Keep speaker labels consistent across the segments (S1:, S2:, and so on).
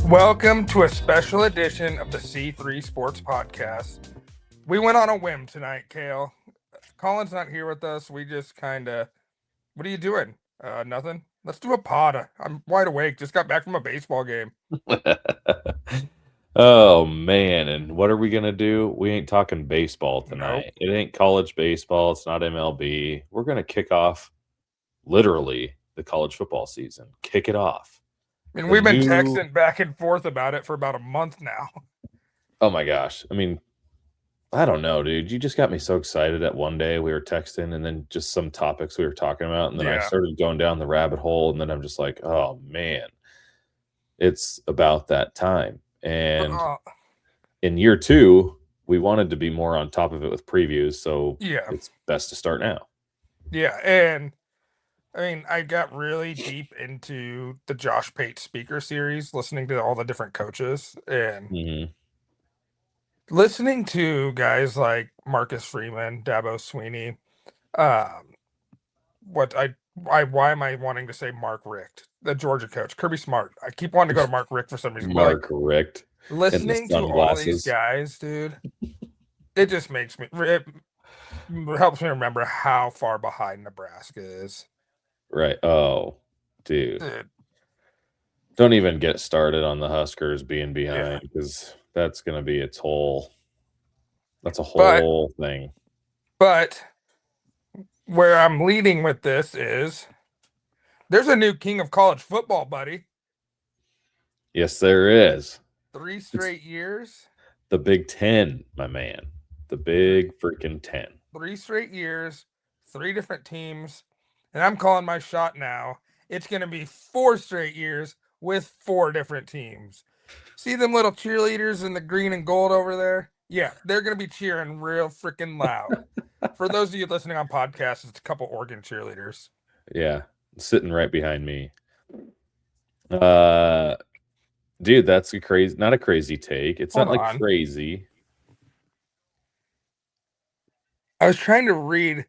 S1: Welcome to a special edition of the C3 Sports Podcast. We went on a whim tonight, Kale. Colin's not here with us. We just kind of... What are you doing? Nothing? Let's do a pod. I'm wide awake. Just got back from a baseball game.
S2: Oh, man. And what are we going to do? We ain't talking baseball tonight. It ain't college baseball. It's not MLB. We're going to kick off, literally, the college football season. Kick it off.
S1: I mean, we've been texting back and forth about it for about a month now.
S2: Oh, my gosh. I mean, I don't know, dude. You just got me so excited that one day we were texting and then just some topics we were talking about. And then I started going down the rabbit hole. And then I'm just like, oh, man, it's about that time. And in year 2, we wanted to be more on top of it with previews. So it's best to start now.
S1: Yeah. And I mean, I got really deep into the Josh Pate speaker series, listening to all the different coaches and listening to guys like Marcus Freeman, Dabo Sweeney. Why am I wanting to say Mark Richt, the Georgia coach, Kirby Smart? I keep wanting to go to Mark Richt for some reason.
S2: Mark Richt.
S1: Listening to all these guys, dude, it just makes me, it helps me remember how far behind Nebraska is.
S2: Right. Oh, dude. Don't even get started on the Huskers being behind because that's going to be a whole thing.
S1: But where I'm leading with this is there's a new king of college football, buddy.
S2: Yes, there is.
S1: 3 straight years.
S2: The Big Ten, my man. The Big freaking 10.
S1: 3 straight years, 3 different teams. And I'm calling my shot now. It's going to be 4 straight years with 4 different teams. See them little cheerleaders in the green and gold over there? Yeah, they're going to be cheering real freaking loud. For those of you listening on podcasts, it's a couple Oregon cheerleaders.
S2: Yeah, sitting right behind me. Dude, that's not a crazy take. It's not like crazy.
S1: I was trying to read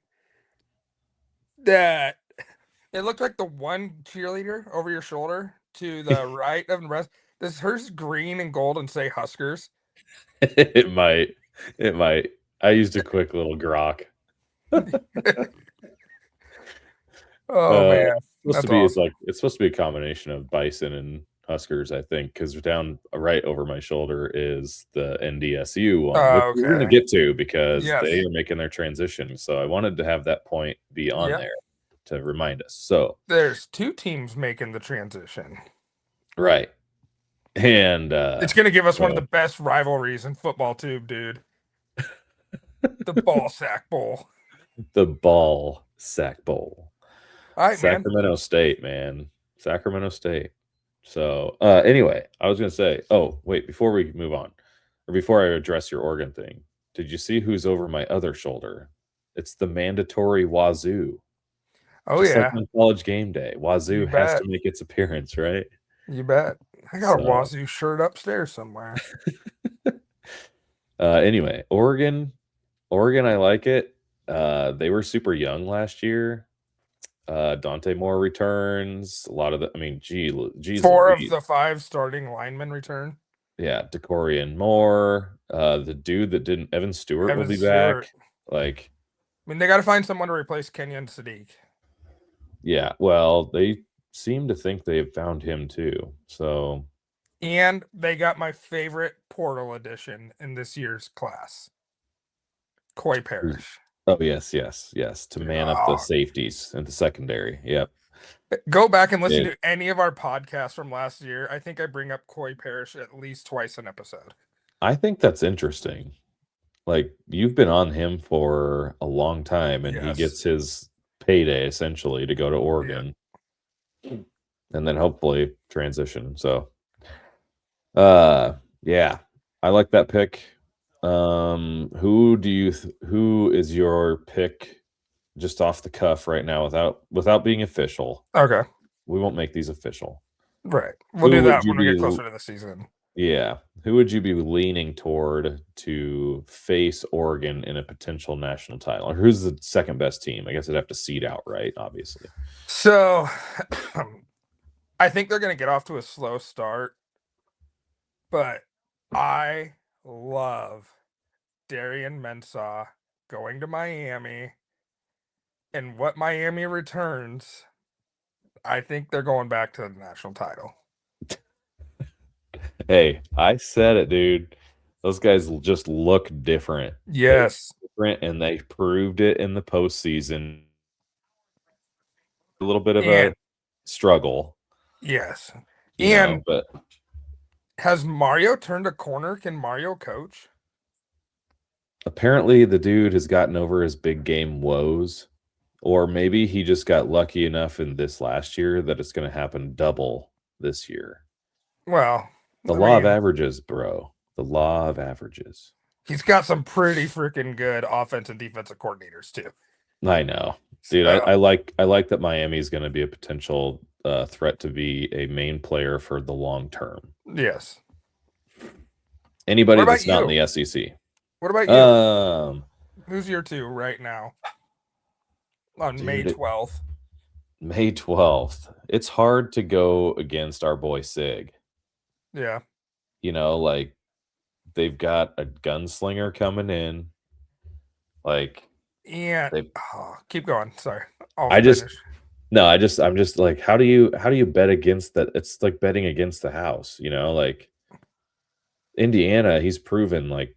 S1: that it looked like the one cheerleader over your shoulder to the right of the rest. Does hers green and gold and say Huskers?
S2: It might. I used a quick little grok.
S1: Oh man,
S2: it's supposed to be a combination of Bison and Huskers, I think, because down right over my shoulder is the NDSU one, which we're going to get to because they are making their transition. So I wanted to have that point be on there to remind us. So
S1: there's 2 teams making the transition,
S2: right? And
S1: it's going to give us one of the best rivalries in football, too, dude. The Ball Sack Bowl.
S2: The Ball Sack Bowl.
S1: All right,
S2: Sacramento State, man. Sacramento State. So anyway, I was going to say, wait, before we move on, or before I address your Oregon thing, did you see who's over my other shoulder? It's the mandatory Wazoo.
S1: Oh,
S2: just like on College Game Day. Wazoo has to make its appearance, right?
S1: You bet. I got a Wazoo shirt upstairs somewhere.
S2: Anyway, Oregon, I like it. They were super young last year. Dante Moore returns. A lot of the, I mean, geez,
S1: 4 of the 5 starting linemen return.
S2: Yeah, DeCorian Moore. The dude that didn't, Evan Stewart will be back. Like,
S1: I mean, they got to find someone to replace Kenyon Sadiq.
S2: Yeah, well, they seem to think they've found him too. So,
S1: and they got my favorite portal edition in this year's class, Coy Parrish.
S2: Oh, yes. To man up the safeties and the secondary. Yep.
S1: Go back and listen to any of our podcasts from last year. I think I bring up Coy Parrish at least twice an episode.
S2: I think that's interesting. Like, you've been on him for a long time, and he gets his payday, essentially, to go to Oregon. Yeah. And then hopefully transition. So, yeah, I like that pick. Who is your pick just off the cuff right now without being official?
S1: Okay.
S2: We won't make these official.
S1: Right. We'll do that when we get closer to the season.
S2: Yeah. Who would you be leaning toward to face Oregon in a potential national title? Or who's the second best team? I guess it'd have to seed out, right? Obviously.
S1: So I think they're going to get off to a slow start. But I love Darian Mensah going to Miami, and what Miami returns, I think they're going back to the national title.
S2: Hey, I said it, dude. Those guys just look different.
S1: Yes.
S2: Different, and they proved it in the postseason. A little bit of
S1: And
S2: a struggle,
S1: yes.
S2: you know,
S1: And
S2: but
S1: has Mario turned a corner? Can Mario coach?
S2: apparently the dude has gotten over his big game woes, or maybe he just got lucky enough in this last year that it's going to happen double this year.
S1: Well,
S2: The
S1: I
S2: law of
S1: mean,
S2: averages, bro. The law of averages.
S1: he's got some pretty freaking good offense and defensive coordinators too.
S2: I know, dude.
S1: So,
S2: I like that Miami is going to be a potential threat to be a main player for the long term.
S1: yes.
S2: Anybody
S1: What about
S2: that's not in
S1: you?
S2: the SEC.
S1: What about you?
S2: Um,
S1: Who's your two right now on May
S2: dude,
S1: 12th?
S2: May 12th. It's hard to go against our boy Sig.
S1: Yeah.
S2: You know, like they've got a gunslinger coming in. Like
S1: And
S2: they
S1: keep going. Sorry. I'll
S2: I just
S1: finish.
S2: no, I'm just like, how do you bet against that? It's like betting against the house, you know, like Indiana, he's proven like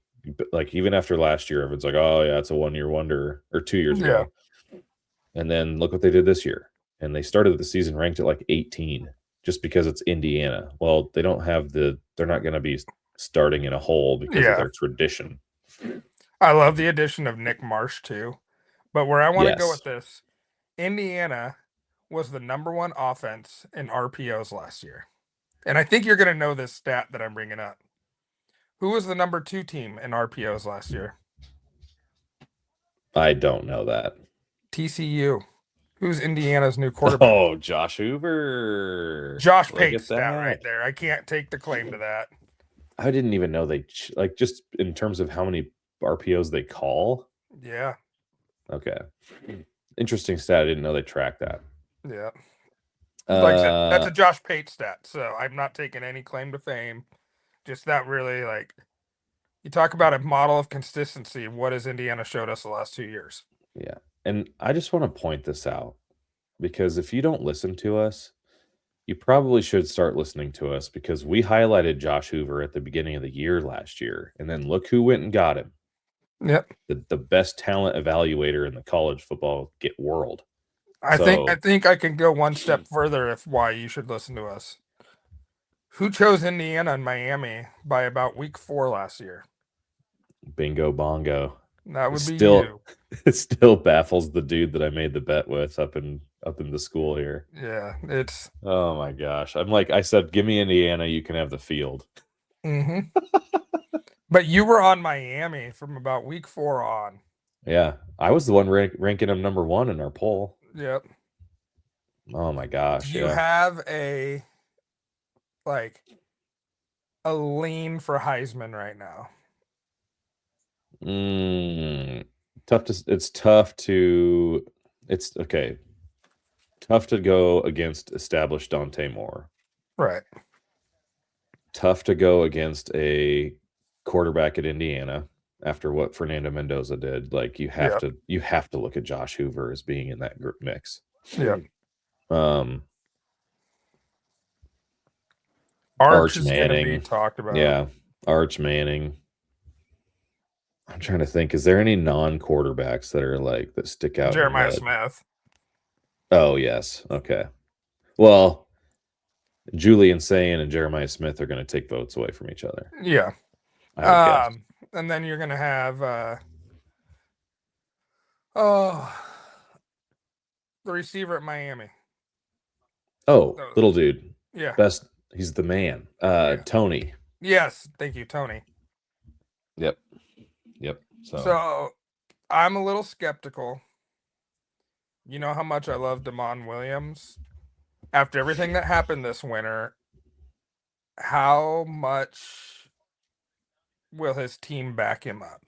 S2: even after last year, everyone's like, oh yeah, it's a 1-year wonder, or 2 years
S1: Yeah.
S2: ago. And then look what they did this year. And they started the season ranked at like 18 just because it's Indiana. Well, they're not going to be starting in a hole because of
S1: Yeah.
S2: their tradition.
S1: I love the addition of Nick Marsh too. But where I want to go
S2: Yes.
S1: with this, Indiana was the #1 offense in RPOs last year. And I think you're going to know this stat that I'm bringing up. Who was the #2 team in RPOs last year?
S2: I don't know that.
S1: TCU. Who's Indiana's new quarterback?
S2: Oh, Josh Hoover.
S1: Josh
S2: Look
S1: Pate
S2: at
S1: stat right
S2: that.
S1: there. I can't take the claim to that.
S2: I didn't even know like just in terms of how many RPOs they call.
S1: Yeah.
S2: Okay. Interesting stat. I didn't know they tracked that.
S1: Yeah. Like I said, that's a
S2: Uh,
S1: Josh Pate stat. So I'm not taking any claim to fame. Just that really, like, you talk about a model of consistency. What has Indiana showed us the last 2 years?
S2: yeah. And I just want to point this out because if you don't listen to us, you probably should start listening to us because we highlighted Josh Hoover at the beginning of the year last year. And then look who went and got him.
S1: Yep.
S2: The best talent evaluator in the college football world.
S1: I
S2: So
S1: think I can go one step further if why you should listen to us. Who chose Indiana and Miami by about week 4 last year?
S2: bingo bongo.
S1: That would be
S2: Still
S1: you.
S2: it still baffles the dude that I made the bet with up in the school here.
S1: Yeah, it's
S2: Oh my gosh. I'm like, I said, give me Indiana, you can have the field.
S1: mm-hmm. But you were on Miami from about week 4 on.
S2: Yeah. I was the one ranking him #1 in our poll.
S1: Yep.
S2: Oh my gosh.
S1: Do you
S2: Yeah.
S1: have like a lean for Heisman right now?
S2: It's tough to it's okay. Tough to go against established Dante Moore.
S1: Right.
S2: Tough to go against a quarterback at Indiana after what Fernando Mendoza did. Like you have to look at Josh Hoover as being in that group mix.
S1: Yeah.
S2: Arch
S1: is going to be
S2: Manning.
S1: talked about.
S2: Yeah. Arch Manning. I'm trying to think. Is there any non-quarterbacks that are like that stick out?
S1: Jeremiah Smith.
S2: Oh, yes. Okay. Well, Julian Sayin and Jeremiah Smith are going to take votes away from each other.
S1: Yeah.
S2: I would guess.
S1: And then you're going to have the receiver at Miami.
S2: Oh, little dude.
S1: Yeah.
S2: Best. He's the man. Tony.
S1: Yes. Thank you, Tony.
S2: Yep.
S1: So I'm a little skeptical. You know how much I love Damon Williams. After everything that happened this winter, how much will his team back him up?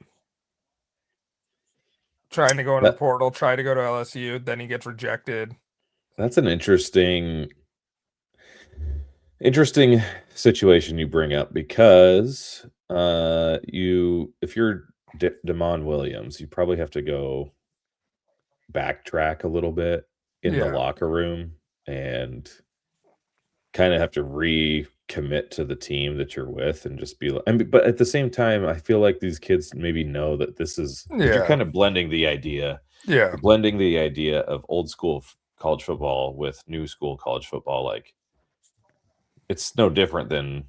S1: Trying to go into the portal, try to go to LSU, then he gets rejected.
S2: That's an interesting. Interesting situation you bring up because if you're Damon Williams, you probably have to go backtrack a little bit in the locker room and kind of have to recommit to the team that you're with and just be like, but at the same time, I feel like these kids maybe know that this is, because you're kind of blending the idea.
S1: Yeah.
S2: You're blending the idea of old school college football with new school college football. Like, it's no different than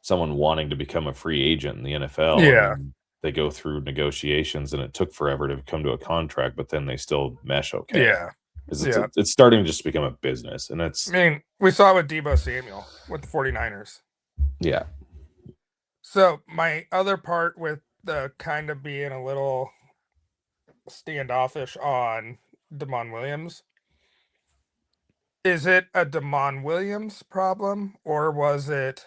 S2: someone wanting to become a free agent in the NFL.
S1: Yeah.
S2: And they go through negotiations and it took forever to come to a contract, but then they still mesh okay.
S1: Yeah.
S2: It's starting to just become a business. And it's,
S1: I mean, we saw it with Deebo Samuel with the 49ers.
S2: Yeah.
S1: So my other part with the kind of being a little standoffish on Damon Williams, is it a Damon Williams problem or was it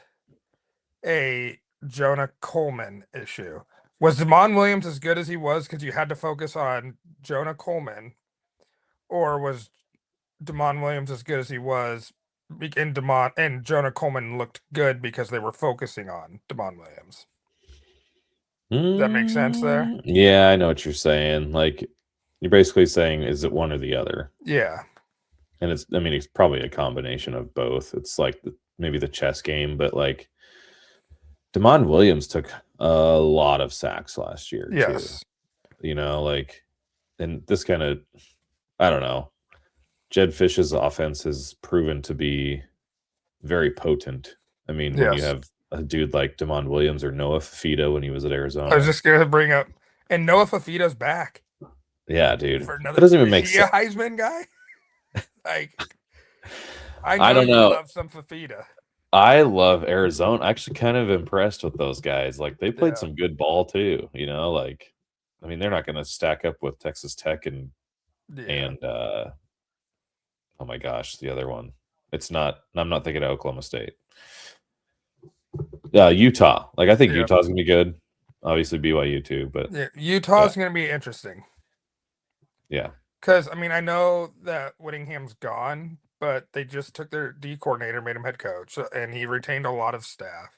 S1: a Jonah Coleman issue? Was Damon Williams as good as he was because you had to focus on Jonah Coleman, or was Damon Williams as good as he was and Jonah Coleman looked good because they were focusing on Damon Williams? Does that make sense there?
S2: Yeah, I know what you're saying. Like, you're basically saying, is it one or the other?
S1: Yeah.
S2: And it's probably a combination of both. It's like maybe the chess game, but like Damon Williams took a lot of sacks last year too. You know, like, and this kind of, I don't know. Jed Fish's offense has proven to be very potent. I mean, when you have a dude like Damon Williams or Noah Fifita when he was at Arizona.
S1: I was just going to bring up, and Noah Fifita's back.
S2: Yeah, dude. That doesn't even make sense.
S1: Is he a Heisman guy? Like,
S2: I don't know.
S1: Love some Fifita.
S2: I love Arizona. Actually, kind of impressed with those guys. Like, they played some good ball too. You know, like, I mean, they're not going to stack up with Texas Tech and oh my gosh, the other one. It's not. I'm not thinking of Oklahoma State. Utah. Like, I think Utah's gonna be good. Obviously, BYU too, but
S1: Utah's gonna be interesting.
S2: Yeah.
S1: Because I mean, I know that Whittingham's gone, but they just took their D coordinator, made him head coach, and he retained a lot of staff.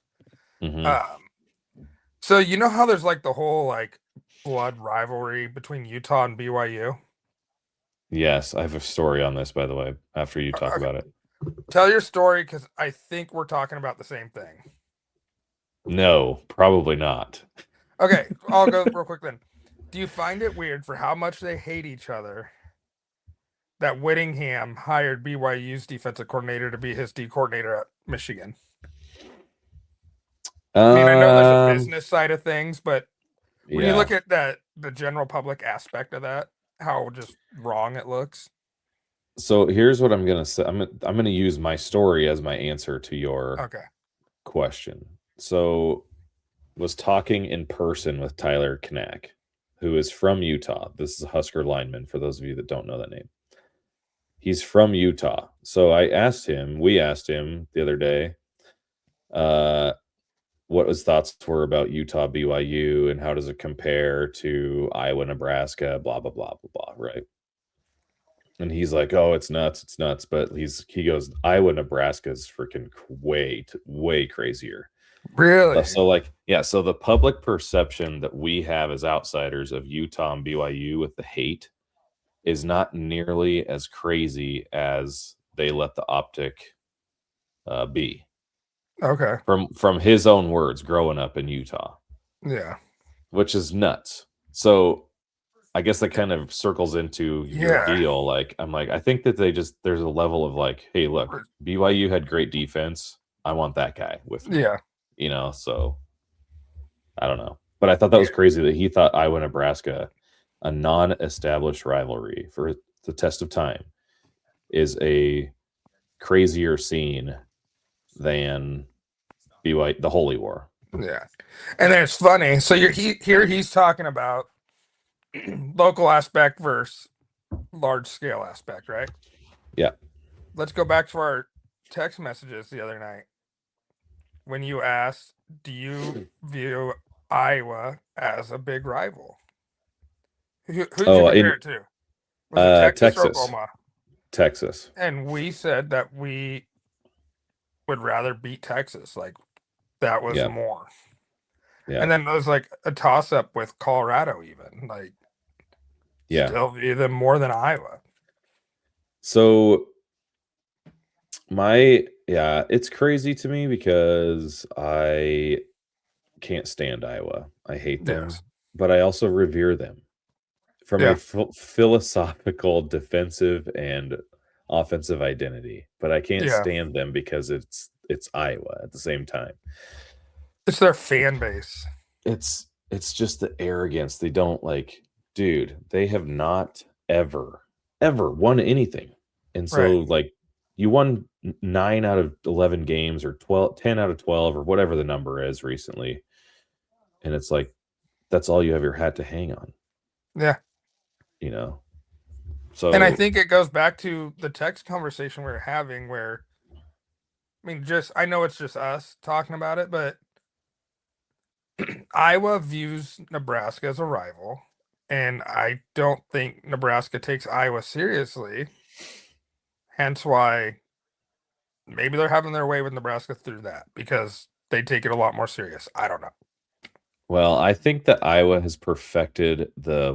S1: So you know how there's like the whole like blood rivalry between Utah and BYU?
S2: Yes, I have a story on this, by the way, after you talk about it.
S1: Tell your story, because I think we're talking about the same thing.
S2: No, probably not.
S1: Okay, I'll go real quick then. Do you find it weird for how much they hate each other that Whittingham hired BYU's defensive coordinator to be his D coordinator at Michigan? I mean, I know there's a business side of things, but when you look at the general public aspect of that, how just wrong it looks.
S2: So here's what I'm gonna say. I'm gonna use my story as my answer to your question. So, was talking in person with Tyler Knack, who is from Utah. This is a Husker lineman, for those of you that don't know that name. He's from Utah. So we asked him the other day, what his thoughts were about Utah BYU and how does it compare to Iowa, Nebraska, blah, blah, blah, blah, blah, right? And he's like, oh, it's nuts. But he goes, Iowa, Nebraska is freaking way crazier.
S1: Really?
S2: So so the public perception that we have as outsiders of Utah and BYU with the hate is not nearly as crazy as they let the optic be.
S1: Okay.
S2: From his own words, growing up in Utah.
S1: Yeah.
S2: Which is nuts. So I guess that kind of circles into your deal. Like, I'm like, I think that there's a level of like, hey, look, BYU had great defense. I want that guy with me.
S1: Yeah.
S2: You know, so I don't know. But I thought that was crazy that he thought Iowa, Nebraska, a non-established rivalry for the test of time, is a crazier scene than BYU, the Holy War.
S1: Yeah. And then it's funny. So he's talking about local aspect versus large scale aspect, right?
S2: Yeah.
S1: Let's go back to our text messages the other night. When you asked, do you view Iowa as a big rival? Who did you compare it to? Was it Texas or Oklahoma?
S2: Texas.
S1: And we said that we would rather beat Texas. Like that was
S2: Yeah.
S1: more.
S2: Yeah.
S1: And then there was like a toss up with Colorado, even like still view them more than Iowa.
S2: So it's crazy to me because I can't stand Iowa. I hate them,
S1: Yes.
S2: but I also revere them from a
S1: Yeah.
S2: philosophical, defensive, and offensive identity. But I can't
S1: Yeah.
S2: stand them because it's Iowa at the same time.
S1: It's their fan base.
S2: It's just the arrogance. They don't like, dude, they have not ever won anything. And so
S1: Right.
S2: like you won 9 out of 11 games or 10 out of 12 or whatever the number is recently. And it's like that's all you have your hat to hang on.
S1: Yeah.
S2: You know.
S1: And I
S2: So
S1: think it goes back to the text conversation we were having where I mean I know it's just us talking about it, but Iowa views Nebraska as a rival, and I don't think Nebraska takes Iowa seriously. Hence why maybe they're having their way with Nebraska through that because they take it a lot more serious. I don't know.
S2: well, I think that Iowa has perfected the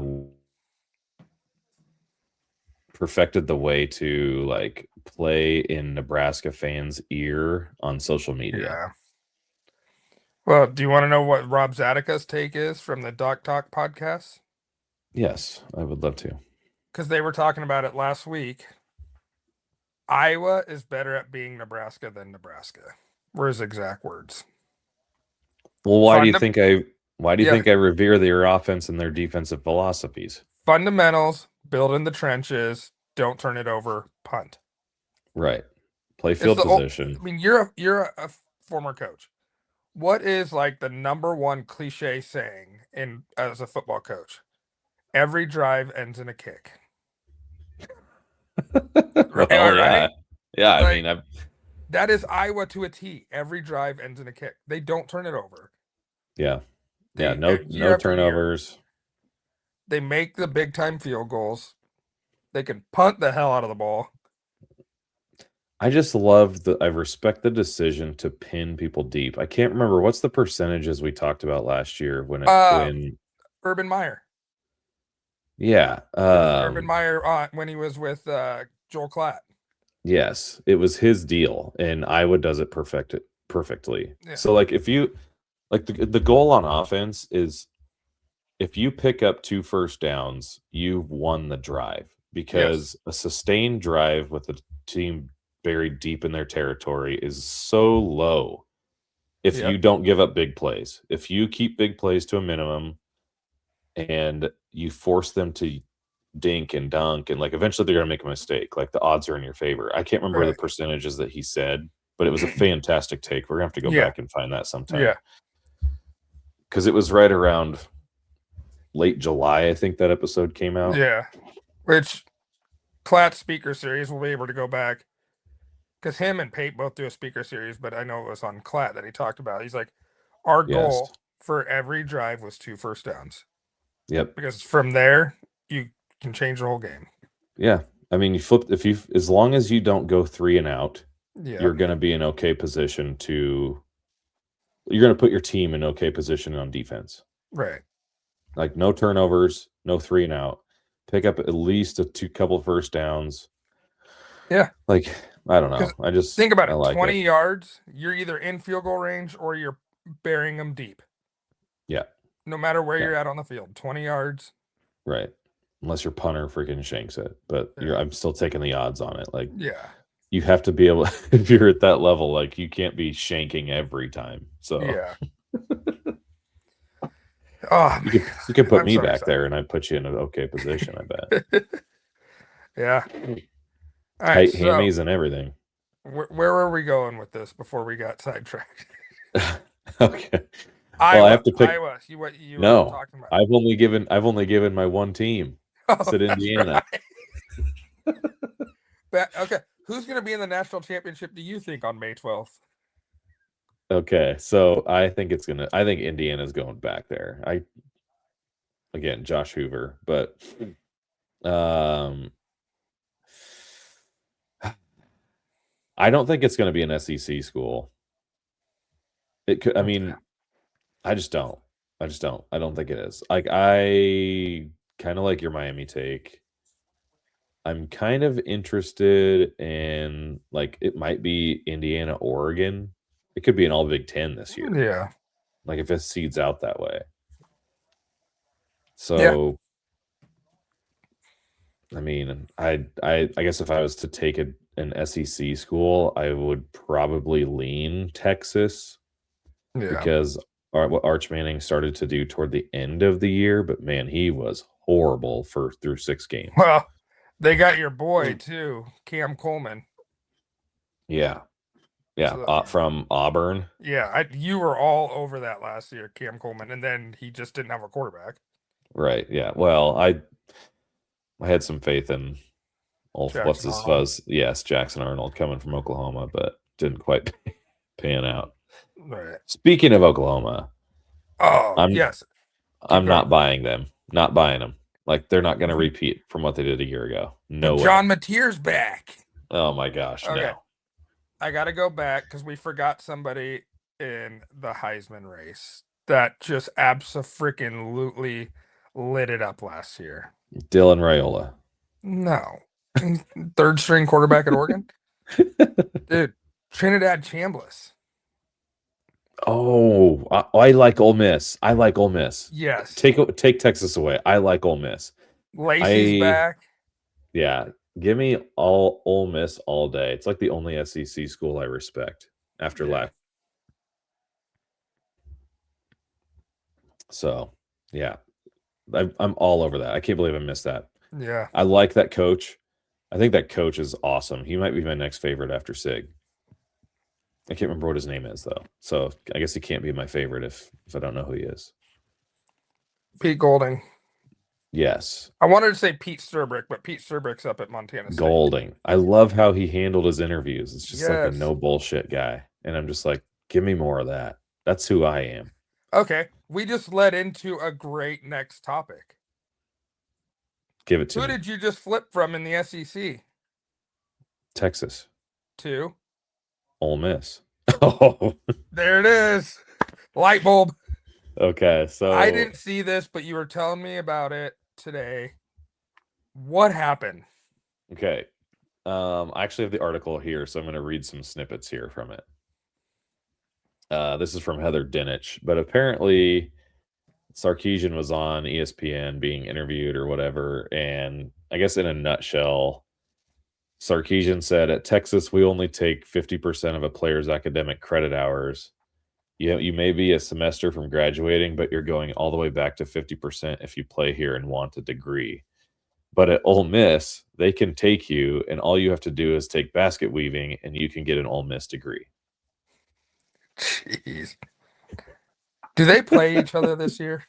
S2: way to like play in Nebraska fans' ear on social media.
S1: Yeah. Well, do you want to know what Rob Zateka's take is from the Doc Talk podcast?
S2: Yes, I would love to.
S1: Because they were talking about it last week. Iowa is better at being Nebraska than Nebraska. Were his exact words.
S2: Well, why do you think I revere their offense and their defensive philosophies?
S1: Fundamentals, build in the trenches, don't turn it over, punt.
S2: Right. Play field position.
S1: I mean, you're a former coach. What is like the number one cliche saying in as a football coach? Every drive ends in a kick.
S2: Well,
S1: right?
S2: Yeah,
S1: like,
S2: I mean,
S1: that is Iowa to a T. Every drive ends in a kick. They don't turn it over.
S2: Yeah.
S1: They,
S2: No turnovers.
S1: They make the big time field goals. They can punt the hell out of the ball.
S2: I respect the decision to pin people deep. I can't remember what's the percentages we talked about last year when
S1: Urban Meyer.
S2: Yeah.
S1: Urban Meyer when he was with Joel Klatt.
S2: Yes, it was his deal, and Iowa does it perfectly.
S1: Yeah.
S2: So like if you like the goal on offense is if you pick up 2 first downs, you've won the drive because a sustained drive with a team buried deep in their territory is so low if you don't give up big plays. If you keep big plays to a minimum and you force them to dink and dunk, and like eventually they're gonna make a mistake. Like the odds are in your favor. I can't remember the percentages that he said, but it was a fantastic take. We're gonna have to go back and find that sometime.
S1: Yeah,
S2: because it was right around late July, I think that episode came out.
S1: Yeah, which Klatt speaker series we'll be able to go back because him and Pate both do a speaker series, but I know it was on Klatt that he talked about. He's like, our goal for every drive was 2 first downs.
S2: Yep.
S1: Because from there you can change the whole game.
S2: Yeah. I mean, as long as you don't go 3 and out, you're going to be in okay position you're going to put your team in okay position on defense.
S1: Right.
S2: Like no turnovers, no 3 and out. Pick up at least a couple first downs.
S1: Yeah.
S2: Like, I don't know. I just
S1: think about it. 20 yards, you're either in field goal range or you're burying them deep.
S2: Yeah.
S1: No matter where you're at on the field, 20 yards.
S2: Right. Unless your punter freaking shanks it. But I'm still taking the odds on it. Like, you have to be able, if you're at that level, like you can't be shanking every time. So you could put me back there and I'd put you in an okay position, I bet.
S1: Yeah.
S2: All right, tight hammies and everything.
S1: Where were we going with this before we got sidetracked?
S2: Okay.
S1: Iowa, I have to pick. Iowa. What you
S2: were
S1: talking about?
S2: I've only given my one team. It's at Indiana.
S1: Okay. Who's going to be in the national championship, do you think, on May 12th?
S2: Okay, so I think Indiana's going back there. Again, Josh Hoover, but I I don't think it's going to be an SEC school. It could. I mean, I just don't. I don't think it is. Like, I kind of like your Miami take. I'm kind of interested in, like, it might be Indiana, Oregon. It could be an all Big Ten this year.
S1: Yeah.
S2: Like, if it seeds out that way.
S1: Yeah.
S2: So, I mean, I guess if I was to take an SEC school, I would probably lean Texas
S1: Yeah.
S2: because what Arch Manning started to do toward the end of the year, but man, he was horrible through 6 games.
S1: Well, they got your boy too, Cam Coleman.
S2: Yeah. Yeah, from Auburn.
S1: Yeah, you were all over that last year, Cam Coleman, and then he just didn't have a quarterback.
S2: Right. Yeah. Well, I had some faith in what's his fuzz. Yes, Jackson Arnold coming from Oklahoma, but didn't quite pan out.
S1: Right.
S2: Speaking of Oklahoma,
S1: yes,
S2: I'm not buying them. Not buying them. Like, they're not going to repeat from what they did a year ago. No way.
S1: John Mateer's back.
S2: Oh my gosh, okay. No.
S1: I got to go back because we forgot somebody in the Heisman race that just abso-freaking-lutely lit it up last year.
S2: Dylan Raiola.
S1: No. Third string quarterback at Oregon? Dude, Trinidad Chambliss.
S2: Oh, I like Ole Miss. I like Ole Miss.
S1: Yes.
S2: Take Texas away. I like Ole Miss.
S1: Lacey's back.
S2: Yeah. Give me Ole Miss all day. It's like the only SEC school I respect after last. So, yeah. I'm all over that. I can't believe I missed that.
S1: Yeah.
S2: I like that coach. I think that coach is awesome. He might be my next favorite after Sig. I can't remember what his name is, though. So I guess he can't be my favorite if I don't know who he is.
S1: Pete Golding.
S2: Yes.
S1: I wanted to say Pete Sturbrick, but Pete Sturbrick's up at Montana State.
S2: Golding. I love how he handled his interviews. It's just like a no bullshit guy. And I'm just like, give me more of that. That's who I am.
S1: Okay. We just led into a great next topic.
S2: Give it to me.
S1: Who did you just flip from in the SEC?
S2: Texas.
S1: To?
S2: Ole Miss. Oh.
S1: There it is. Light bulb.
S2: Okay, so
S1: I didn't see this, but you were telling me about it today. What happened?
S2: Okay. I actually have the article here, so I'm going to read some snippets here from it. This is from Heather Dinich, but apparently Sarkisian was on ESPN being interviewed or whatever, and I guess in a nutshell, Sarkisian said, at Texas, we only take 50% of a player's academic credit hours. You may be a semester from graduating, but you're going all the way back to 50% if you play here and want a degree. But at Ole Miss, they can take you, and all you have to do is take basket weaving, and you can get an Ole Miss degree.
S1: Jeez. Do they play each other this year?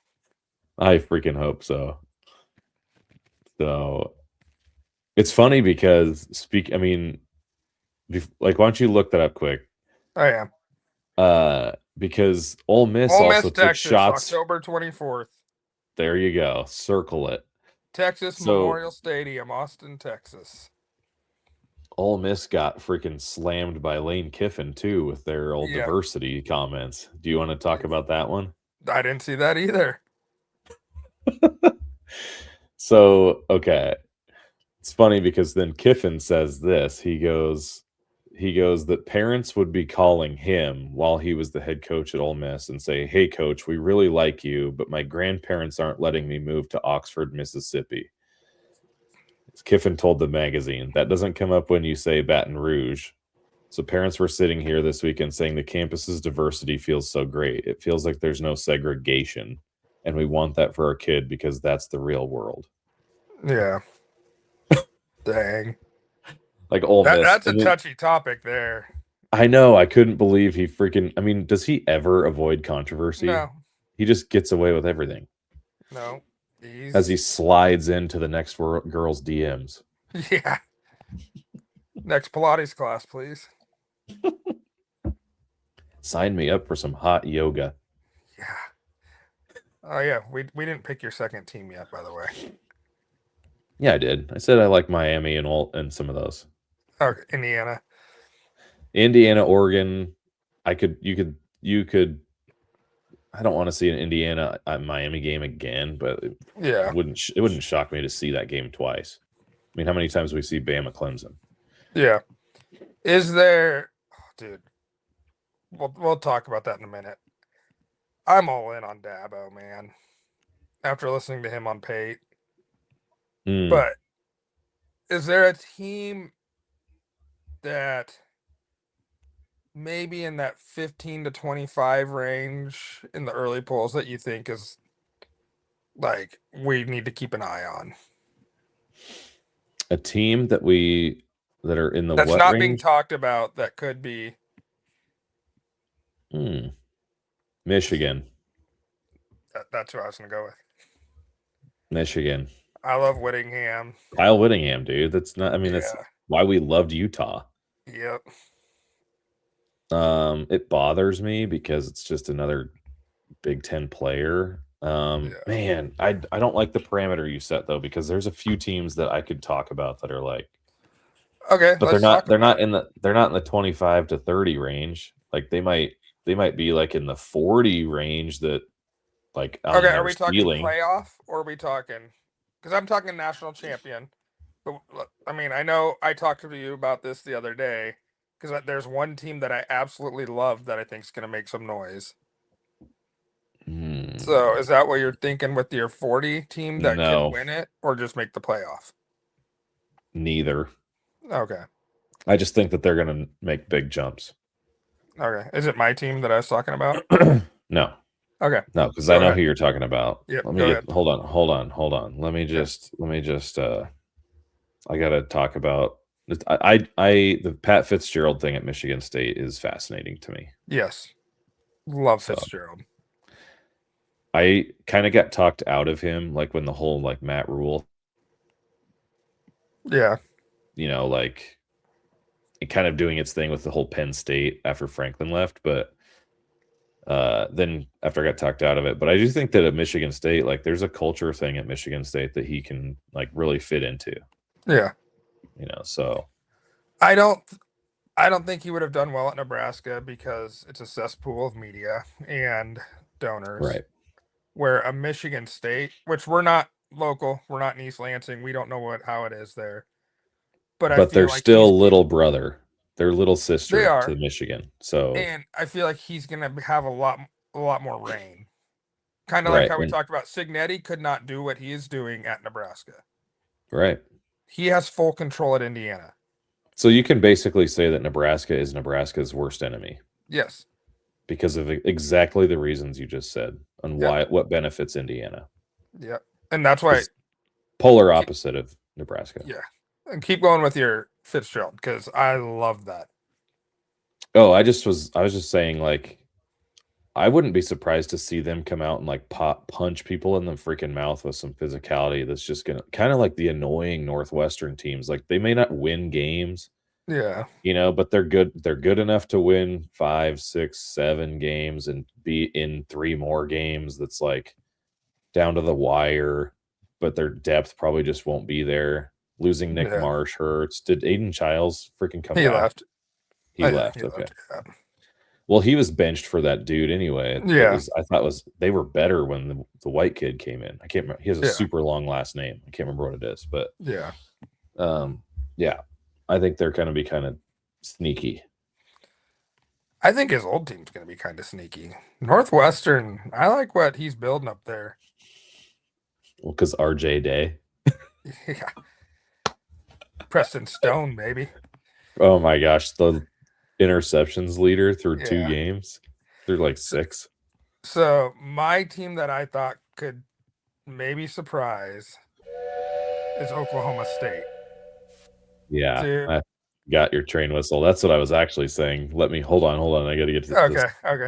S2: I freaking hope so. So it's funny because why don't you look that up quick?
S1: I am.
S2: Because Ole Miss also took
S1: Texas,
S2: shots.
S1: October 24th.
S2: There you go. Circle it.
S1: Texas Memorial Stadium, Austin, Texas.
S2: Ole Miss got freaking slammed by Lane Kiffin too with their old diversity comments. Do you want to talk about that one?
S1: I didn't see that either.
S2: So, okay. It's funny because then Kiffin says this. He goes that parents would be calling him while he was the head coach at Ole Miss and say, "Hey, coach, we really like you, but my grandparents aren't letting me move to Oxford, Mississippi." Kiffin told the magazine, "That doesn't come up when you say Baton Rouge." So parents were sitting here this weekend saying the campus's diversity feels so great. It feels like there's no segregation, and we want that for our kid because that's the real world.
S1: Yeah. Dang.
S2: Like Ole Miss.
S1: That's a touchy topic there.
S2: I know. I couldn't believe he freaking... I mean, does he ever avoid controversy?
S1: No.
S2: He just gets away with everything.
S1: No.
S2: As he slides into the next girl's DMs.
S1: Yeah. Next Pilates class, please.
S2: Sign me up for some hot yoga.
S1: Yeah. Oh, yeah. We didn't pick your second team yet, by the way.
S2: Yeah, I did. I said I like Miami and some of those.
S1: Okay, Indiana.
S2: Indiana, Oregon. You could. I don't want to see an Indiana Miami game again, but it wouldn't shock me to see that game twice. I mean, how many times do we see Bama Clemson?
S1: Yeah. Is there, dude? We'll talk about that in a minute. I'm all in on Dabo, man. After listening to him on Pate, but is there a team that maybe in that 15 to 25 range in the early polls that you think is like we need to keep an eye on?
S2: A team that are in the
S1: That's
S2: what
S1: not being
S2: range?
S1: talked about that could be
S2: Michigan.
S1: That's what I was gonna go with.
S2: Michigan.
S1: I love Whittingham.
S2: Kyle Whittingham, dude. That's not. I mean, that's why we loved Utah.
S1: Yep.
S2: It bothers me because it's just another Big Ten player. Man, I don't like the parameter you set though, because there's a few teams that I could talk about that are like,
S1: okay,
S2: but they're not in the 25 to 30 range. Like they might be like in the 40 range that like
S1: okay. Are we talking playoff or are we talking? Because I'm talking national champion. But I mean, I know I talked to you about this the other day because there's one team that I absolutely love that I think is going to make some noise. So is that what you're thinking with your 40 team that can win it or just make the playoff?
S2: Neither.
S1: Okay.
S2: I just think that they're going to make big jumps.
S1: Okay. Is it my team that I was talking about?
S2: No.
S1: Okay.
S2: No, because I know who you're talking about.
S1: Yep,
S2: Let me hold on. Let me just I gotta talk about the Pat Fitzgerald thing at Michigan State is fascinating to me.
S1: Yes. Love Fitzgerald.
S2: I kind of got talked out of him like when the whole like Matt Rule.
S1: Yeah.
S2: You know, like it kind of doing its thing with the whole Penn State after Franklin left, but then after I got talked out of it. But I do think that at Michigan State, like there's a culture thing at Michigan State that he can like really fit into.
S1: Yeah.
S2: You know, so
S1: I don't think he would have done well at Nebraska because it's a cesspool of media and donors.
S2: Right.
S1: Where a Michigan State, which we're not local, we're not in East Lansing, we don't know how it is there. But
S2: they're like still little brother. They're little sister to Michigan. So
S1: and I feel like he's gonna have a lot more reign. Kind of like how we talked about Cignetti could not do what he is doing at Nebraska.
S2: Right.
S1: He has full control at Indiana.
S2: So you can basically say that Nebraska is Nebraska's worst enemy.
S1: Yes.
S2: Because of exactly the reasons you just said and what benefits Indiana.
S1: Yeah. And that's why
S2: polar opposite of Nebraska.
S1: Yeah. And keep going with your Fitzgerald because I love that.
S2: Oh, I was just saying, like, I wouldn't be surprised to see them come out and like punch people in the freaking mouth with some physicality. That's just gonna kind of like the annoying Northwestern teams. Like they may not win games,
S1: yeah,
S2: you know, but they're good. They're good enough to win 5, 6, 7 games and be in 3 more games. That's like down to the wire, but their depth probably just won't be there. Losing Nick Marsh hurts. Did Aiden Childs freaking come back?
S1: Left.
S2: He left. Okay. Left, yeah. Well, he was benched for that dude anyway. I thought they were better when the white kid came in. I can't remember. He has a super long last name. I can't remember what it is, but
S1: yeah.
S2: I think they're going to be kind of sneaky.
S1: I think his old team's going to be kind of sneaky. Northwestern, I like what he's building up there.
S2: Well, because RJ Day.
S1: Yeah. Preston Stone, baby.
S2: Oh my gosh, the interceptions leader through 2 games. Through like 6.
S1: So my team that I thought could maybe surprise is Oklahoma State.
S2: Yeah, I got your train whistle. That's what I was actually saying. Hold on. I got to get to this.
S1: Okay.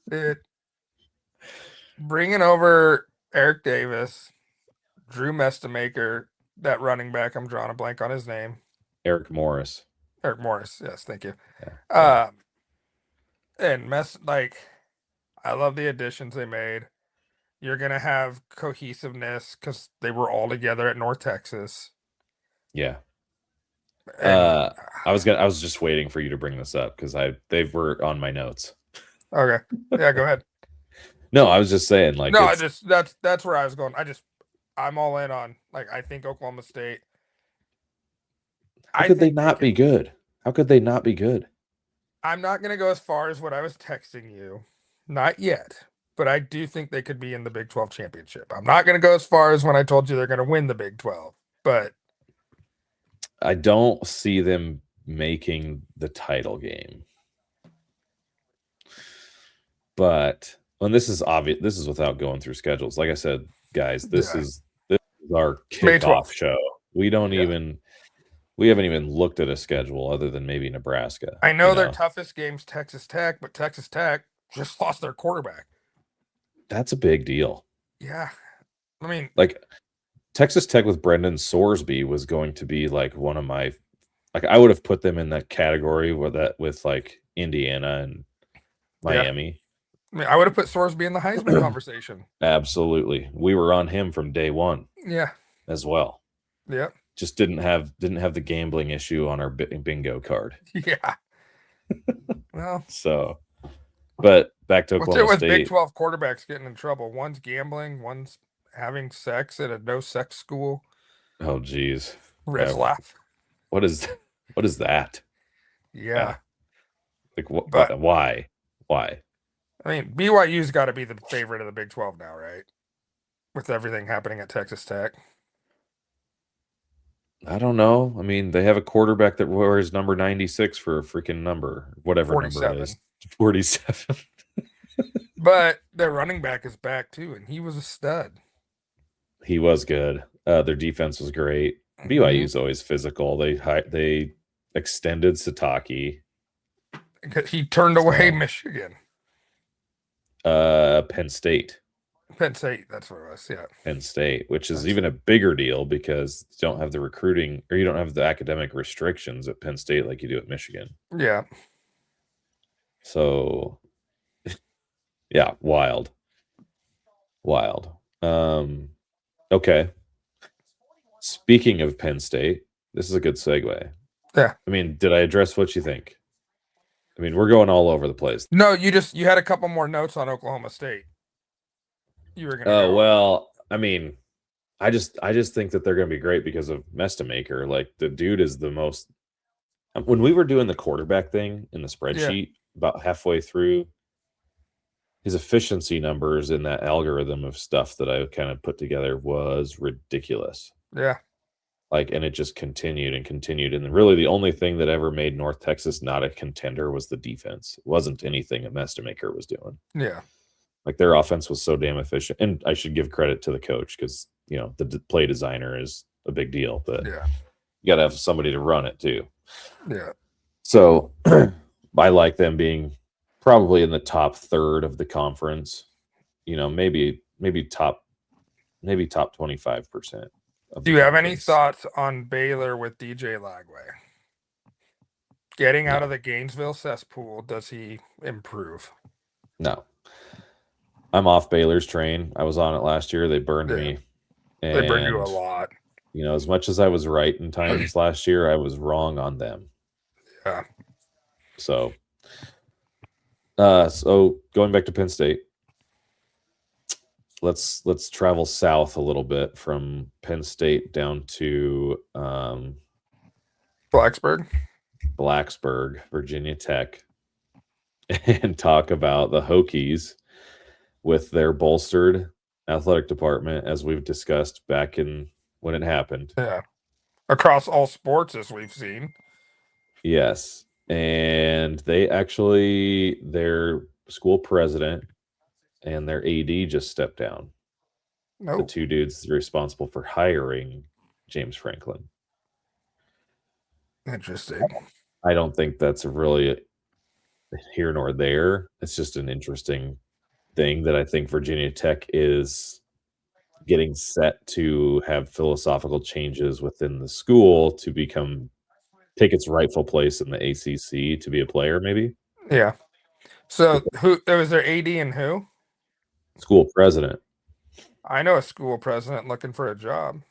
S1: Dude, bringing over Eric Davis, Drew Mestamaker, that running back, I'm drawing a blank on his name.
S2: Eric Morris.
S1: Yes, thank you. Yeah. And I love the additions they made. You're gonna have cohesiveness because they were all together at North Texas.
S2: Yeah.
S1: And
S2: I was just waiting for you to bring this up because they were on my notes.
S1: okay, yeah, go ahead.
S2: No, I was just saying, like,
S1: No, I
S2: it's
S1: just that's where I was going. I'm all in on, like, I think Oklahoma State.
S2: how
S1: I
S2: could they
S1: think they
S2: not be
S1: can.
S2: good? How could they not be good?
S1: I'm not gonna go as far as what I was texting you, not yet, but I do think they could be in the Big 12 championship. I'm not gonna go as far as when I told you they're gonna win the Big 12, but
S2: I don't see them making the title game. But when this is obvious, this is without going through schedules. Like I said, guys, this
S1: yeah,
S2: is our
S1: May
S2: kickoff
S1: 12th.
S2: show. We haven't even looked at a schedule other than maybe Nebraska.
S1: I know their toughest game's Texas Tech, but Texas Tech just lost their quarterback.
S2: That's a big deal.
S1: Yeah. I mean,
S2: like Texas Tech with Brendan Sorsby was going to be like one of my, like, I would have put them in that category with like Indiana and Miami.
S1: Yeah. I mean, I would have put Sorsby in the Heisman conversation.
S2: Absolutely. We were on him from day one.
S1: Yeah.
S2: As well.
S1: Yeah.
S2: Just didn't have the gambling issue on our bingo card.
S1: Yeah. Well,
S2: so, but back to Oklahoma
S1: what's it with
S2: State.
S1: Big 12 quarterbacks getting in trouble? One's gambling, one's having sex at a no sex school.
S2: Oh geez.
S1: Reslaff.
S2: What is that?
S1: Yeah.
S2: Like what? Why?
S1: I mean, BYU's got to be the favorite of the Big 12 now, right? With everything happening at Texas Tech.
S2: I don't know. I mean, they have a quarterback that wears number 96 for a freaking number, whatever 47. Number it is. 47.
S1: But their running back is back too, and he was a stud.
S2: He was good. Their defense was great. BYU's always physical. They extended Sataki.
S1: He turned away Michigan.
S2: Penn State.
S1: Penn State, that's what it was. Yeah.
S2: Penn State, which is even a bigger deal because you don't have the recruiting, or you don't have the academic restrictions at Penn State like you do at Michigan.
S1: Yeah.
S2: So, yeah, wild. Okay. Speaking of Penn State, this is a good segue.
S1: Yeah.
S2: I mean, did I address what you think? I mean, we're going all over the place.
S1: No, you had a couple more notes on Oklahoma State. You were gonna.
S2: Well, I mean, I just think that they're going to be great because of Mestamaker. Like, the dude is the most. When we were doing the quarterback thing in the spreadsheet, about halfway through, his efficiency numbers in that algorithm of stuff that I kind of put together was ridiculous.
S1: Yeah.
S2: Like, and it just continued and continued. And really the only thing that ever made North Texas not a contender was the defense. It wasn't anything that Mestamaker was doing.
S1: Yeah.
S2: Like, their offense was so damn efficient. And I should give credit to the coach because, the play designer is a big deal. But you got to have somebody to run it too.
S1: Yeah.
S2: So I like them being probably in the top third of the conference. Maybe top 25%.
S1: Do you have any thoughts on Baylor with DJ Lagway? Getting out of the Gainesville cesspool, does he improve?
S2: No. I'm off Baylor's train. I was on it last year. They burned me.
S1: And, they burned you a lot.
S2: As much as I was right in times last year, I was wrong on them.
S1: Yeah.
S2: So going back to Penn State, let's travel south a little bit from Penn State down to
S1: Blacksburg,
S2: Virginia Tech, and talk about the Hokies with their bolstered athletic department, as we've discussed back in when it happened.
S1: Yeah. Across all sports, as we've seen.
S2: Yes. And their school president and their AD just stepped down.
S1: No.
S2: The two dudes responsible for hiring James Franklin.
S1: Interesting.
S2: I don't think that's really here nor there. It's just an interesting thing that I think Virginia Tech is getting set to have philosophical changes within the school to take its rightful place in the ACC to be a player, maybe.
S1: Yeah. So who was their AD and who?
S2: School president.
S1: I know a school president looking for a job.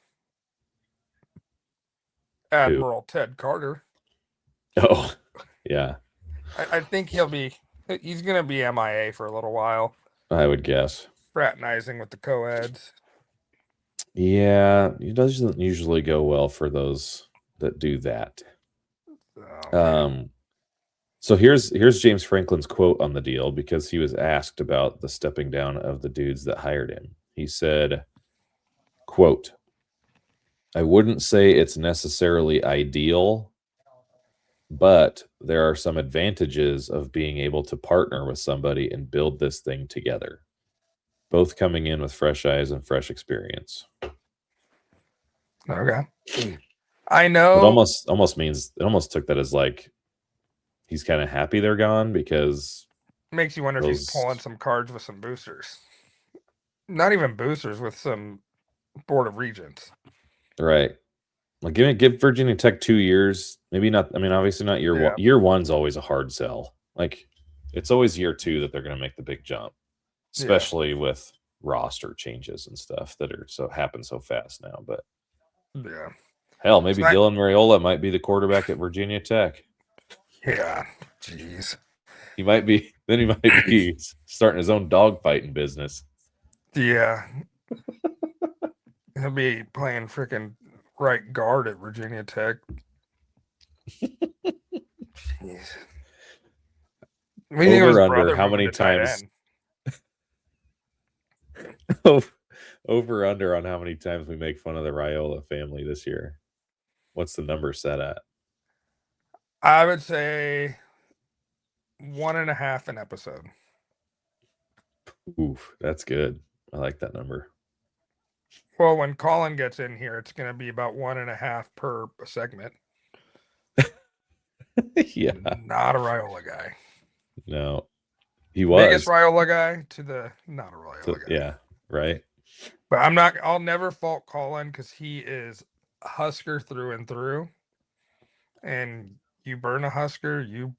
S1: Admiral Ted Carter.
S2: Oh, yeah.
S1: I think he's going to be MIA for a little while.
S2: I would guess.
S1: Fraternizing with the co-eds.
S2: Yeah, it doesn't usually go well for those that do that. So here's James Franklin's quote on the deal, because he was asked about the stepping down of the dudes that hired him. He said, quote, "I wouldn't say it's necessarily ideal, but there are some advantages of being able to partner with somebody and build this thing together. Both coming in with fresh eyes and fresh experience."
S1: Okay. I know.
S2: It almost took that as like he's kind of happy they're gone, because
S1: makes you wonder if he's pulling some cards with some boosters. Not even boosters, with some Board of Regents.
S2: Right. Like give Virginia Tech 2 years. Maybe not. I mean, obviously not year one. Year one's always a hard sell. Like, it's always year two that they're going to make the big jump, especially with roster changes and stuff that are happen so fast now. But
S1: yeah,
S2: hell, maybe Dylan Mariola might be the quarterback at Virginia Tech.
S1: Yeah, jeez.
S2: He might be starting his own dogfighting business.
S1: Yeah. He'll be playing freaking right guard at Virginia Tech. Jeez.
S2: Over under how many times? Over under on how many times we make fun of the Raiola family this year. What's the number set at?
S1: I would say 1.5 an episode.
S2: Oof, that's good. I like that number.
S1: Well, when Colin gets in here, it's going to be about 1.5 per segment.
S2: Yeah.
S1: Not a Raiola guy.
S2: No. He was.
S1: Biggest Raiola guy to the not a Raiola guy.
S2: Yeah, right.
S1: But I'll never fault Colin, because he is a Husker through and through. And you burn a Husker, you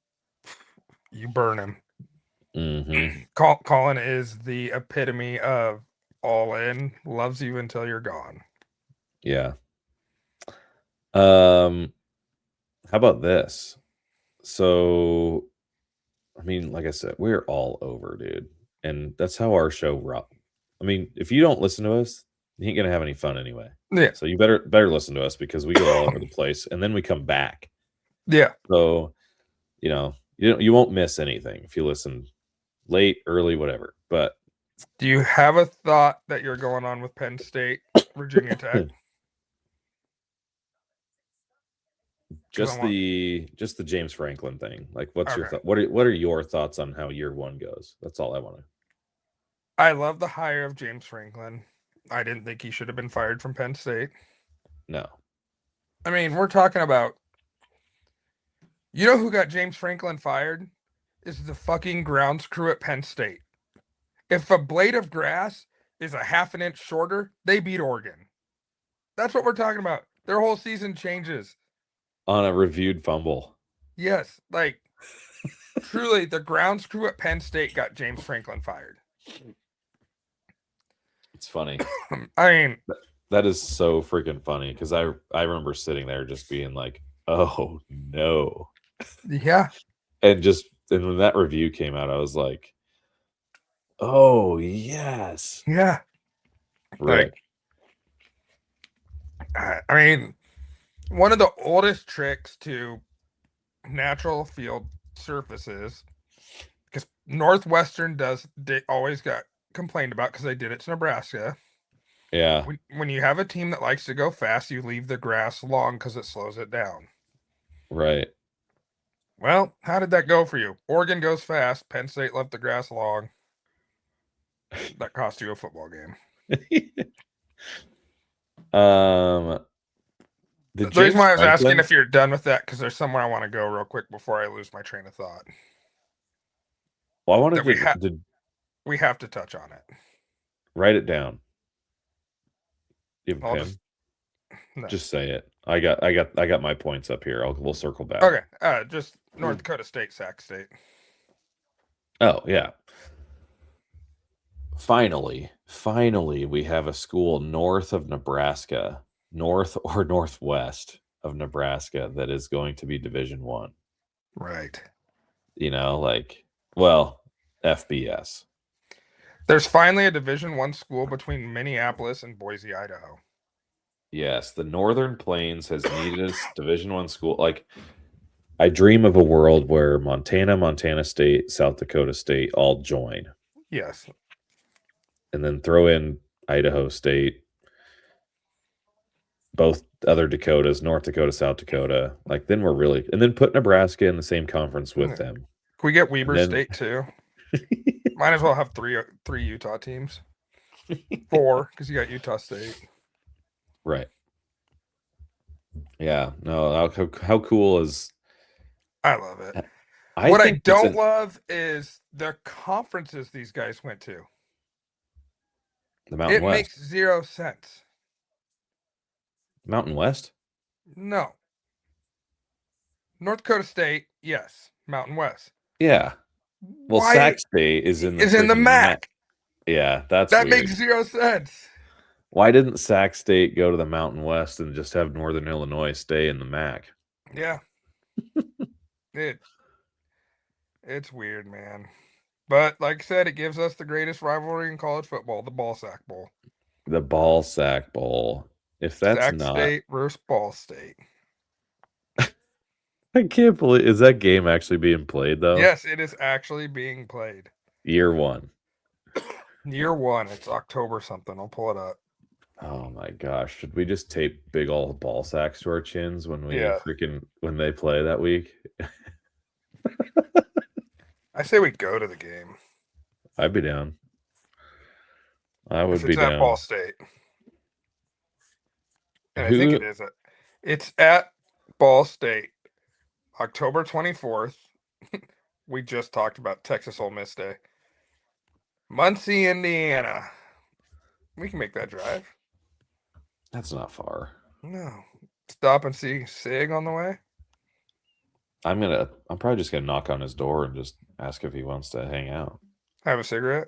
S1: burn him.
S2: Mm-hmm.
S1: Colin is the epitome of all in, loves you until you're gone.
S2: Yeah. How about this? So, I mean, like I said, we're all over, dude. And that's how our show rock. I mean, if you don't listen to us, you ain't gonna have any fun anyway.
S1: Yeah.
S2: So you better listen to us, because we go all over the place, and then we come back.
S1: Yeah.
S2: So, you won't miss anything if you listen late, early, whatever. But
S1: do you have a thought that you're going on with Penn State, Virginia Tech?
S2: Just the James Franklin thing. Like, what's your thought? What are your thoughts on how year one goes? That's all I want to.
S1: I love the hire of James Franklin. I didn't think he should have been fired from Penn State.
S2: No.
S1: I mean, we're talking about, you know who got James Franklin fired? Is the fucking grounds crew at Penn State. If a blade of grass is a half an inch shorter, they beat Oregon. That's what we're talking about. Their whole season changes
S2: on a reviewed fumble.
S1: Yes, like truly, the grounds crew at Penn State got James Franklin fired.
S2: It's funny.
S1: I mean,
S2: that is so freaking funny, because I remember sitting there just being like, "Oh no!"
S1: Yeah,
S2: and when that review came out, I was like, "Oh yes,
S1: yeah."
S2: Right.
S1: I mean, one of the oldest tricks to natural field surfaces, because Northwestern always got complained about because they did it to Nebraska.
S2: Yeah.
S1: When you have a team that likes to go fast, you leave the grass long because it slows it down.
S2: Right.
S1: Well, how did that go for you? Oregon goes fast. Penn State left the grass long. That cost you a football game.
S2: The
S1: reason why I was asking if you're done with that, because there's somewhere I want to go real quick before I lose my train of thought.
S2: Well, I want
S1: we have to touch on it.
S2: Write it down. You have a pen? Just say it. I got my points up here. We'll circle back.
S1: Okay. Just North Dakota State, Sac State.
S2: Oh yeah. Finally, we have a school north of Nebraska, north or northwest of Nebraska that is going to be Division One.
S1: Right.
S2: FBS.
S1: There's finally a Division One school between Minneapolis and Boise, Idaho.
S2: Yes, the Northern Plains has needed a Division One school. Like, I dream of a world where Montana, Montana State, South Dakota State all join.
S1: Yes.
S2: And then throw in Idaho State, both other Dakotas, North Dakota, South Dakota. Like, then we're really, and then put Nebraska in the same conference with them.
S1: Can we get Weber State too? Might as well have three Utah teams. 4, because you got Utah State.
S2: Right. Yeah. No, how cool is...
S1: I love it. What I don't love is the conferences these guys went to.
S2: The Mountain West.
S1: It makes 0 sense.
S2: Mountain West?
S1: No. North Dakota State, yes. Mountain West.
S2: Yeah. Well, Sac State is in the
S1: MAC.
S2: Yeah, that
S1: weird. Makes 0 sense.
S2: Why didn't Sac State go to the Mountain West and just have Northern Illinois stay in the MAC?
S1: Yeah. It's weird, man. But like I said, it gives us the greatest rivalry in college football, the Ball Sack Bowl.
S2: The Ball Sack Bowl. If that's
S1: Sac State versus Ball State.
S2: I can't believe... Is that game actually being played, though?
S1: Yes, it is actually being played.
S2: Year 1.
S1: Year 1. It's October something. I'll pull it up.
S2: Oh my gosh. Should we just tape big old ball sacks to our chins when when they play that week?
S1: I say we go to the game.
S2: I'd be down. I would be down.
S1: It's at Ball State. And I think it is. It's at Ball State, October 24th. We just talked about Texas Ole Miss Day. Muncie, Indiana. We can make that drive.
S2: That's not far.
S1: No. Stop and see Sig on the way.
S2: I'm probably just gonna knock on his door and just ask if he wants to hang out.
S1: Have a cigarette?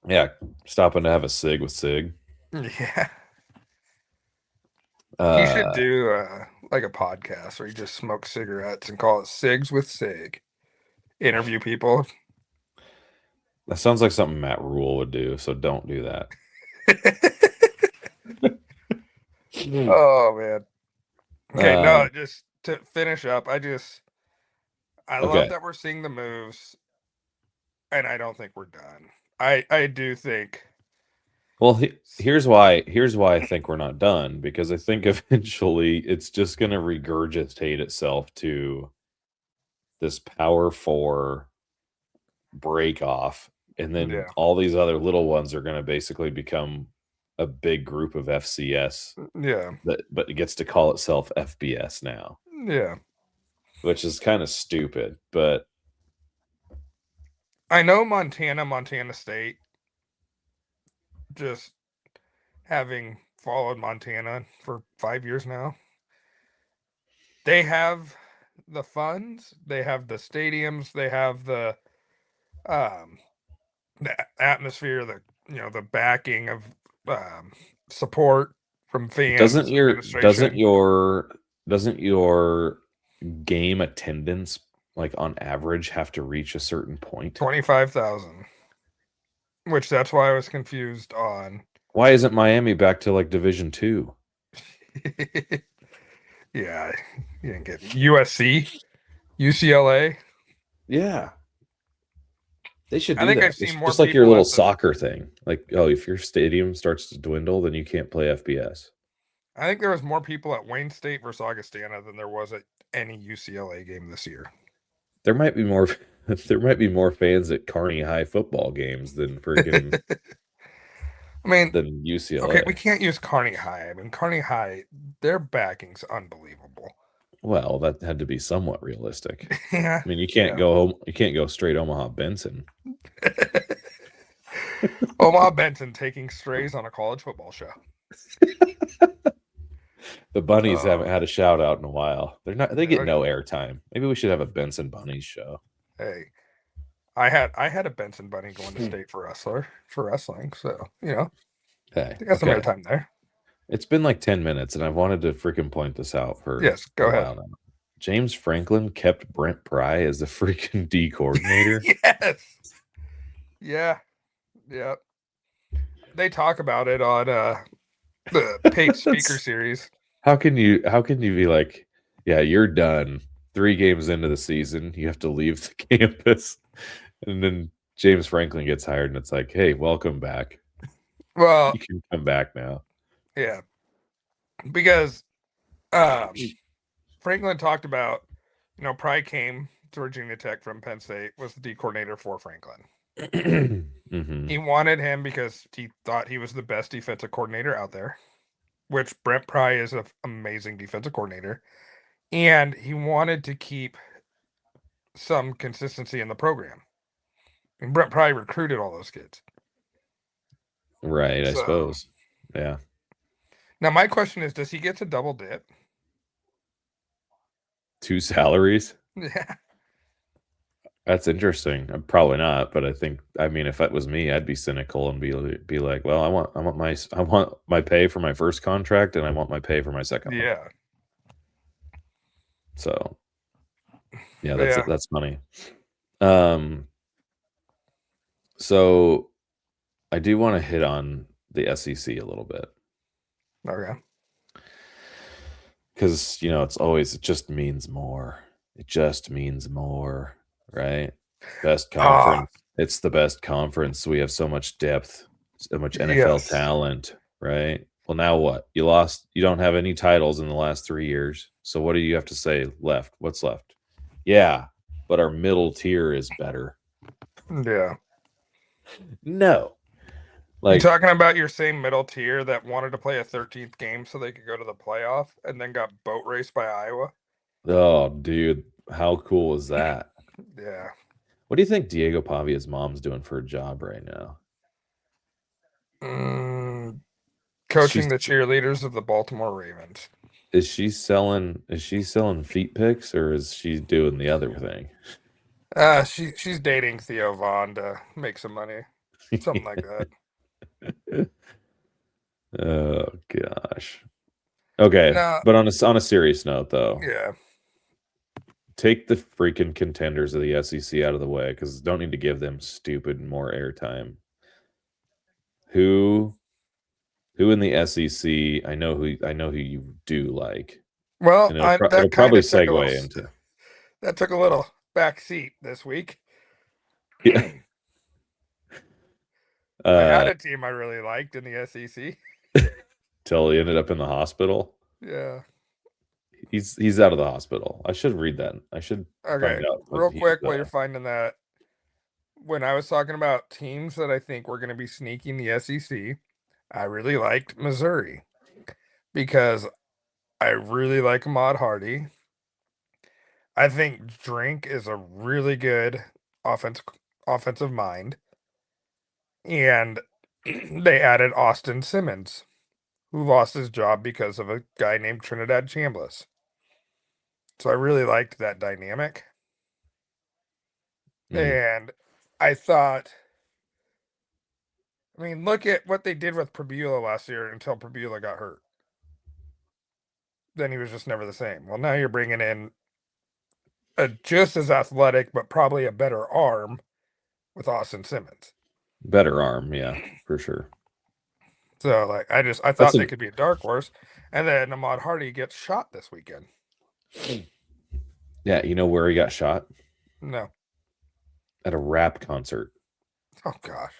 S2: Yeah, stopping to have a cig with Sig.
S1: Yeah. He should do like a podcast where he just smokes cigarettes and call it Sigs with Sig. Interview people.
S2: That sounds like something Matt Rule would do, so don't do that.
S1: Oh, man. Okay, no, just to finish up, I love that we're seeing the moves, and I don't think we're done. I do think...
S2: Well, here's why I think we're not done, because I think eventually it's just going to regurgitate itself to this Power 4 break off, and then all these other little ones are going to basically become a big group of FCS.
S1: Yeah.
S2: But it gets to call itself FBS now.
S1: Yeah.
S2: Which is kind of stupid, but
S1: I know Montana State, just having followed Montana for 5 years now, they have the funds, they have the stadiums, they have the atmosphere, the backing of support from fans.
S2: Doesn't your game attendance, like, on average have to reach a certain point?
S1: 25,000. Which that's why I was confused on.
S2: Why isn't Miami back to like Division 2?
S1: Yeah, you didn't get USC, UCLA.
S2: Yeah, they should do
S1: I think
S2: that.
S1: I've seen more
S2: just like your little soccer thing. Like, oh, if your stadium starts to dwindle, then you can't play FBS.
S1: I think there was more people at Wayne State versus Augustana than there was at any UCLA game this year.
S2: There might be more. There might be more fans at Kearney High football games than freaking. Than UCLA.
S1: Okay, we can't use Kearney High. I mean, Kearney High, their backing's unbelievable.
S2: Well, that had to be somewhat realistic.
S1: Yeah.
S2: I mean, you can't go home. You can't go straight Omaha Benson.
S1: Omaha Benson taking strays on a college football show.
S2: The Bunnies haven't had a shout out in a while. They get no airtime. Maybe we should have a Benson Bunnies show.
S1: Hey, I had a Benson Bunny going to state for wrestling, so
S2: hey,
S1: they got some airtime there.
S2: It's been like 10 minutes, and I've wanted to freaking point this out for
S1: Go
S2: a
S1: ahead.
S2: while now. James Franklin kept Brent Pry as the freaking D coordinator.
S1: Yes. Yeah. Yep. They talk about it on the paid speaker series.
S2: How can you be like, yeah, you're done 3 games into the season, you have to leave the campus, and then James Franklin gets hired, and it's like, hey, welcome back.
S1: Well,
S2: You can come back now.
S1: Yeah, because Franklin talked about, Pry came to Virginia Tech from Penn State, was the D coordinator for Franklin.
S2: Mm-hmm.
S1: He wanted him because he thought he was the best defensive coordinator out there, which Brent Pry is an amazing defensive coordinator. And he wanted to keep some consistency in the program. And Brent Pry recruited all those kids.
S2: Right, I suppose. Yeah.
S1: Now, my question is, does he get to double dip?
S2: 2 salaries?
S1: Yeah.
S2: That's interesting. Probably not, but I mean, if that was me, I'd be cynical and be like, well, I want my pay for my first contract, and I want my pay for my second one.
S1: Yeah.
S2: So, yeah, that's funny. So I do want to hit on the SEC a little bit.
S1: Okay.
S2: Because, it just means more. It just means more, right? Best conference. It's the best conference. We have so much depth, so much NFL talent, right? Well, now what? You don't have any titles in the last 3 years. So what do you have to say left? What's left? Yeah, but our middle tier is better.
S1: Yeah.
S2: No.
S1: You're talking about your same middle tier that wanted to play a 13th game so they could go to the playoff and then got boat raced by Iowa?
S2: Oh, dude. How cool is that?
S1: Yeah.
S2: What do you think Diego Pavia's mom's doing for a job right now?
S1: Coaching the cheerleaders of the Baltimore Ravens.
S2: Is she selling feet pics, or is she doing the other thing?
S1: She's dating Theo Vaughn to make some money. Something like that.
S2: Oh gosh. Okay. But on a serious note though.
S1: Yeah.
S2: Take the freaking contenders of the SEC out of the way, because don't need to give them stupid more airtime. Who in the SEC? I know who you do like.
S1: Well,
S2: it'll probably segue into
S1: that. Took a little back seat this week.
S2: Yeah.
S1: I had a team I really liked in the SEC.
S2: Till he ended up in the hospital.
S1: Yeah.
S2: He's out of the hospital. I should read that. I should
S1: find out real quick while you're finding that. When I was talking about teams that I think were going to be sneaking the SEC, I really liked Missouri because I really like Ahmad Hardy. I think Drink is a really good offensive mind. And they added Austin Simmons, who lost his job because of a guy named Trinidad Chambliss. So I really liked that dynamic. And I thought, look at what they did with Prabula last year until Prabula got hurt. Then he was just never the same. Well, now you're bringing in a just as athletic, but probably a better arm with Austin Simmons.
S2: Better arm, yeah, for sure.
S1: So, I thought they could be a dark horse. And then Ahmad Hardy gets shot this weekend.
S2: Yeah, you know where he got shot?
S1: No.
S2: At a rap concert.
S1: Oh, gosh.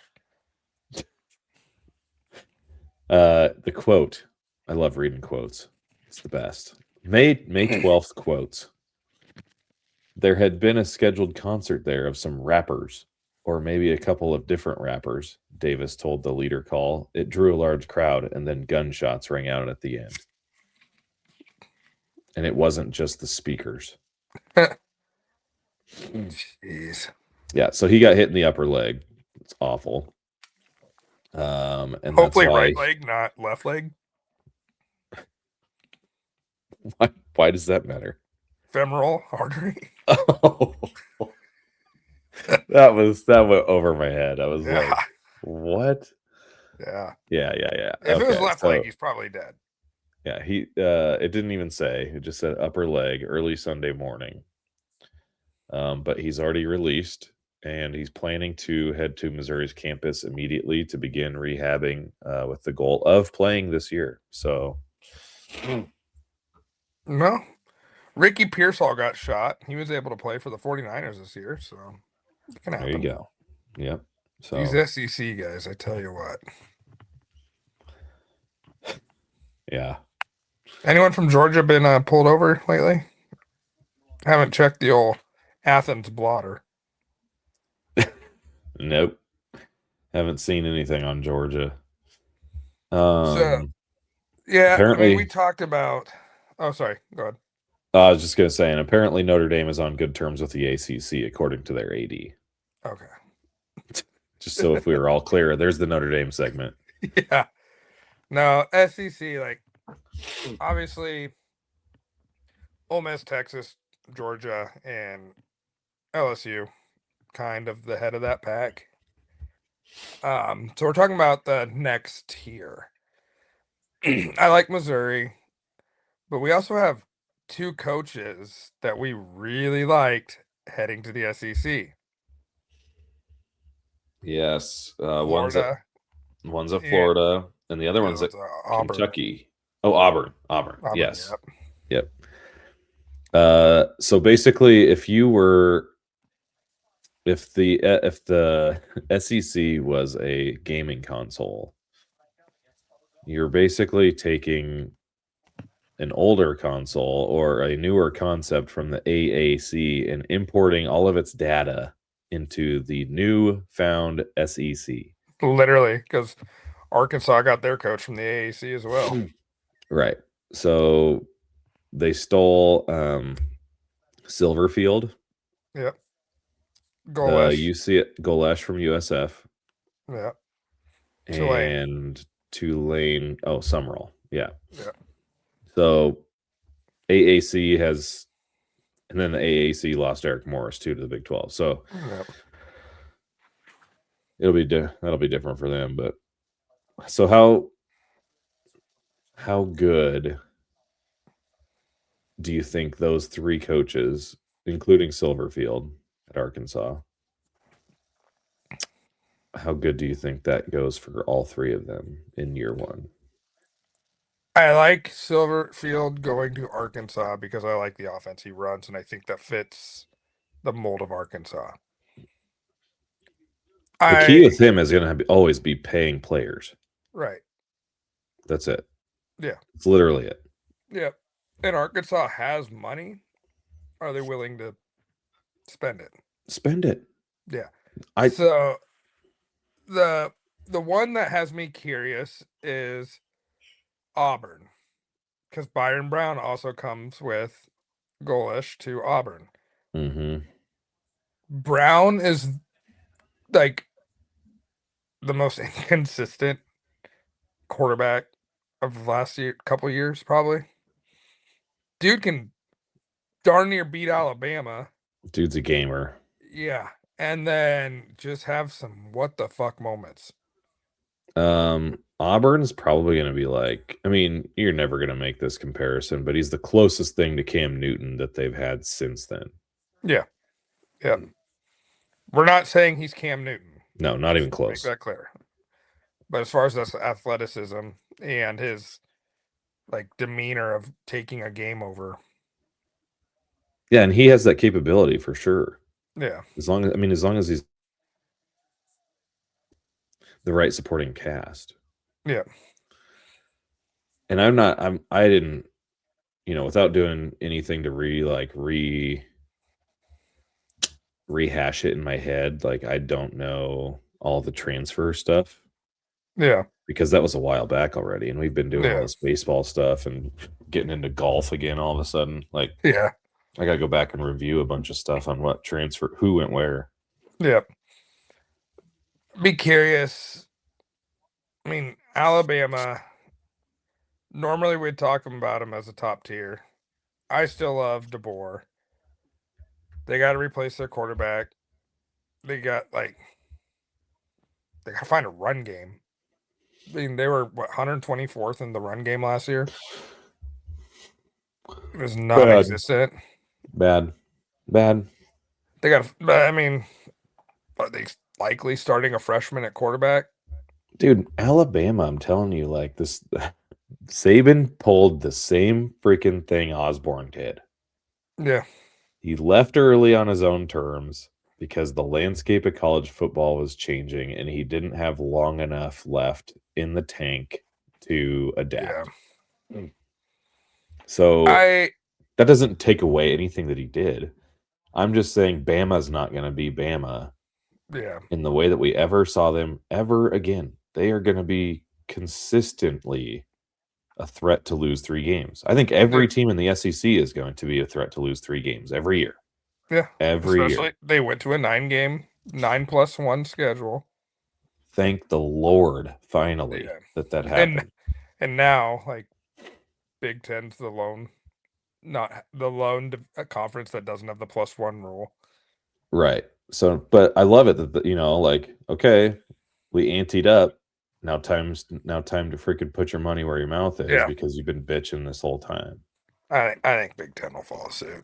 S2: The quote. I love reading quotes. It's the best. May 12th quotes. There had been a scheduled concert there of some rappers, or maybe a couple of different rappers, Davis told the Leader Call. It drew a large crowd, and then gunshots rang out at the end. And it wasn't just the speakers.
S1: Jeez.
S2: Yeah, so he got hit in the upper leg. It's awful. And
S1: hopefully right leg, not left leg.
S2: Why does that matter?
S1: Femoral artery.
S2: Oh, that went over my head. I was like, what?
S1: Yeah.
S2: Yeah.
S1: If it was
S2: Okay,
S1: left leg, he's probably dead.
S2: Yeah, it didn't even say. It just said upper leg, early Sunday morning. But he's already released, and he's planning to head to Missouri's campus immediately to begin rehabbing with the goal of playing this year. So,
S1: No. Ricky Pearsall got shot. He was able to play for the 49ers this year, so it can happen.
S2: There you go. Yep. So
S1: these SEC guys, I tell you what.
S2: Yeah.
S1: Anyone from Georgia been pulled over lately? Haven't checked the old Athens blotter.
S2: Nope. Haven't seen anything on Georgia.
S1: So, yeah,
S2: apparently,
S1: we talked about. Oh, sorry. Go ahead.
S2: I was just going to say, and apparently Notre Dame is on good terms with the ACC, according to their AD.
S1: Okay.
S2: Just so if we were all clear, there's the Notre Dame segment.
S1: Yeah. No, SEC, like, obviously, Ole Miss, Texas, Georgia, and LSU, kind of the head of that pack. So we're talking about the next tier. I like Missouri, but we also have two coaches that we really liked heading to the SEC.
S2: Yes,
S1: Florida.
S2: One's at Florida, and the other one's at Kentucky. Oh, Auburn. Yes. Yep. So basically, if the SEC was a gaming console, you're basically taking an older console or a newer concept from the AAC and importing all of its data into the new found SEC.
S1: Literally, because Arkansas got their coach from the AAC as well.
S2: Right. So they stole Silverfield.
S1: Yep.
S2: Golesh from USF.
S1: Yeah.
S2: And Tulane. Oh, Summerall. Yeah.
S1: Yeah.
S2: So AAC has, and then the AAC lost Eric Morris too to the Big 12. So that'll be different for them. But so how good do you think those three coaches, including Silverfield at Arkansas, how good do you think that goes for all three of them in year one?
S1: I like Silverfield going to Arkansas because I like the offense he runs, and I think that fits the mold of Arkansas.
S2: The key with him is going to always be paying players.
S1: Right.
S2: That's it.
S1: Yeah.
S2: It's literally it.
S1: Yeah. And Arkansas has money. Are they willing to spend it?
S2: Spend it.
S1: Yeah. So the one that has me curious is Auburn, because Byron Brown also comes with Golesh to Auburn.
S2: Mm-hmm.
S1: Brown is like the most inconsistent quarterback of the last couple years, probably. Dude can darn near beat Alabama.
S2: Dude's a gamer.
S1: Yeah. And then just have some what the fuck moments.
S2: Auburn's probably going to be like, I mean, you're never going to make this comparison, but he's the closest thing to Cam Newton that they've had since then.
S1: Yeah. Yeah. We're not saying he's Cam Newton.
S2: No, not even close.
S1: Make that clear. But as far as this athleticism and his like demeanor of taking a game over.
S2: Yeah, and he has that capability for sure.
S1: Yeah.
S2: As long as he's the right supporting cast.
S1: Yeah.
S2: And I didn't, without doing anything to rehash it in my head, like I don't know all the transfer stuff.
S1: Yeah.
S2: Because that was a while back already, and we've been doing all this baseball stuff and getting into golf again all of a sudden. Like,
S1: yeah,
S2: I got to go back and review a bunch of stuff on what transfer, who went where.
S1: Yeah. Be curious. I mean, Alabama, normally we'd talk about them as a top tier. I still love DeBoer. They got to replace their quarterback. They got to find a run game. I mean, they were 124th in the run game last year. It was non-existent.
S2: Bad.
S1: They got. I mean, are they likely starting a freshman at quarterback?
S2: Dude, Alabama, I'm telling you, like this Saban pulled the same freaking thing Osborne did.
S1: Yeah.
S2: He left early on his own terms because the landscape of college football was changing and he didn't have long enough left in the tank to adapt.
S1: Yeah.
S2: So that doesn't take away anything that he did. I'm just saying Bama's not going to be Bama.
S1: Yeah.
S2: In the way that we ever saw them ever again. They are going to be consistently a threat to lose 3 games. I think every team in the SEC is going to be a threat to lose 3 games every year.
S1: Yeah.
S2: Every
S1: year. They went to a 9-game, 9+1 schedule.
S2: Thank the Lord, finally, that happened.
S1: And now, like, Big Ten's the lone conference that doesn't have the +1 rule.
S2: Right. So, but I love it that like, okay, we anteed up. Now time to freaking put your money where your mouth is because you've been bitching this whole time.
S1: I think Big Ten will follow suit.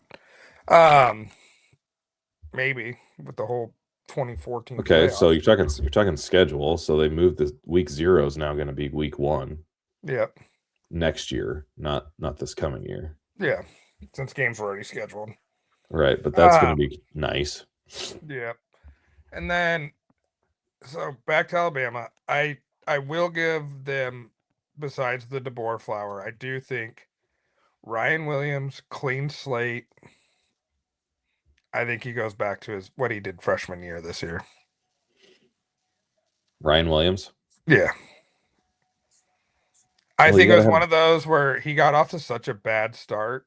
S1: Maybe with the whole 2014.
S2: Okay, so you're talking schedule. So they moved the week 0 is now going to be week 1.
S1: Yep.
S2: Next year, not this coming year.
S1: Yeah, since games were already scheduled.
S2: Right, but that's going to be nice.
S1: Yeah, and then so back to Alabama. I will give them, besides the DeBoer flower, I do think Ryan Williams, clean slate. I think he goes back to what he did freshman year this year.
S2: Ryan Williams?
S1: Yeah. I think it was one of those where he got off to such a bad start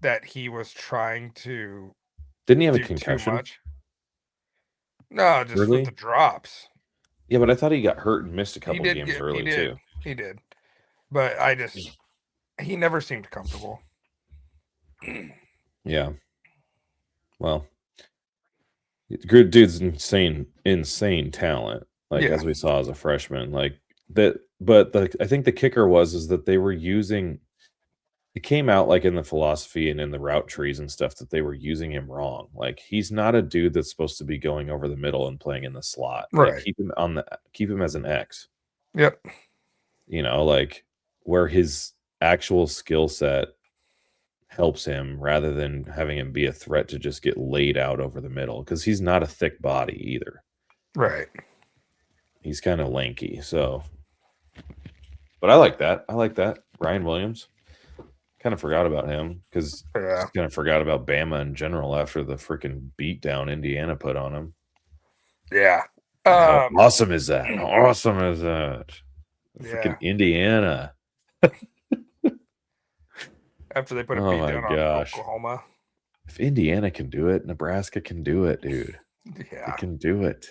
S1: that he was trying to.
S2: Didn't he have a concussion?
S1: Too much. No, just with the drops.
S2: Yeah, but I thought he got hurt and missed a couple games early too.
S1: He did. But he never seemed comfortable.
S2: Yeah. Well, good dude's insane talent. Like as we saw as a freshman, like that. But I think the kicker is that they were using. It came out like in the philosophy and in the route trees and stuff that they were using him wrong. Like he's not a dude that's supposed to be going over the middle and playing in the slot.
S1: Right.
S2: Like, keep him as an X.
S1: Yep.
S2: Like where his actual skill set helps him rather than having him be a threat to just get laid out over the middle because he's not a thick body either.
S1: Right.
S2: He's kind of lanky. So, but I like that. Ryan Williams. Kind of forgot about him because kind of forgot about Bama in general after the freaking beatdown Indiana put on him.
S1: Yeah.
S2: How awesome is that? Freaking Indiana.
S1: After they put a beatdown on Oklahoma.
S2: If Indiana can do it, Nebraska can do it, dude.
S1: Yeah.
S2: They can do it.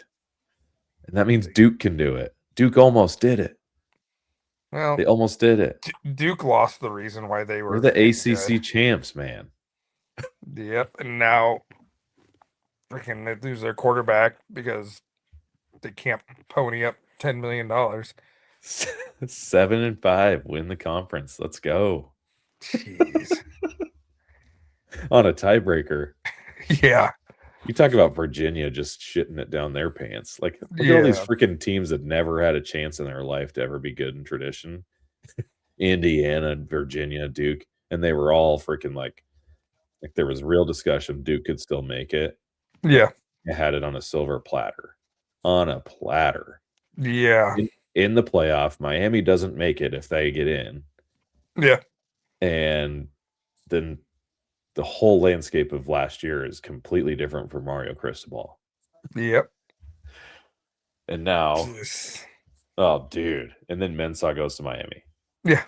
S2: And that means Duke can do it. Duke almost did it.
S1: Well,
S2: they almost did it.
S1: Duke lost the reason why they were.
S2: We're the ACC champs, man.
S1: Yep, and now freaking they lose their quarterback because they can't pony up $10 million.
S2: 7-5, win the conference. Let's go.
S1: Jeez.
S2: On a tiebreaker.
S1: Yeah.
S2: You talk about Virginia just shitting it down their pants. Like, look at all these freaking teams that never had a chance in their life to ever be good in tradition. Indiana, Virginia, Duke, and they were all freaking like there was real discussion. Duke could still make it.
S1: Yeah.
S2: They had it on a silver platter. On a platter.
S1: Yeah.
S2: In the playoff, Miami doesn't make it if they get in.
S1: Yeah.
S2: And then the whole landscape of last year is completely different for Mario Cristobal.
S1: Yep.
S2: And now, oh, dude. And then Mensah goes to Miami.
S1: Yeah.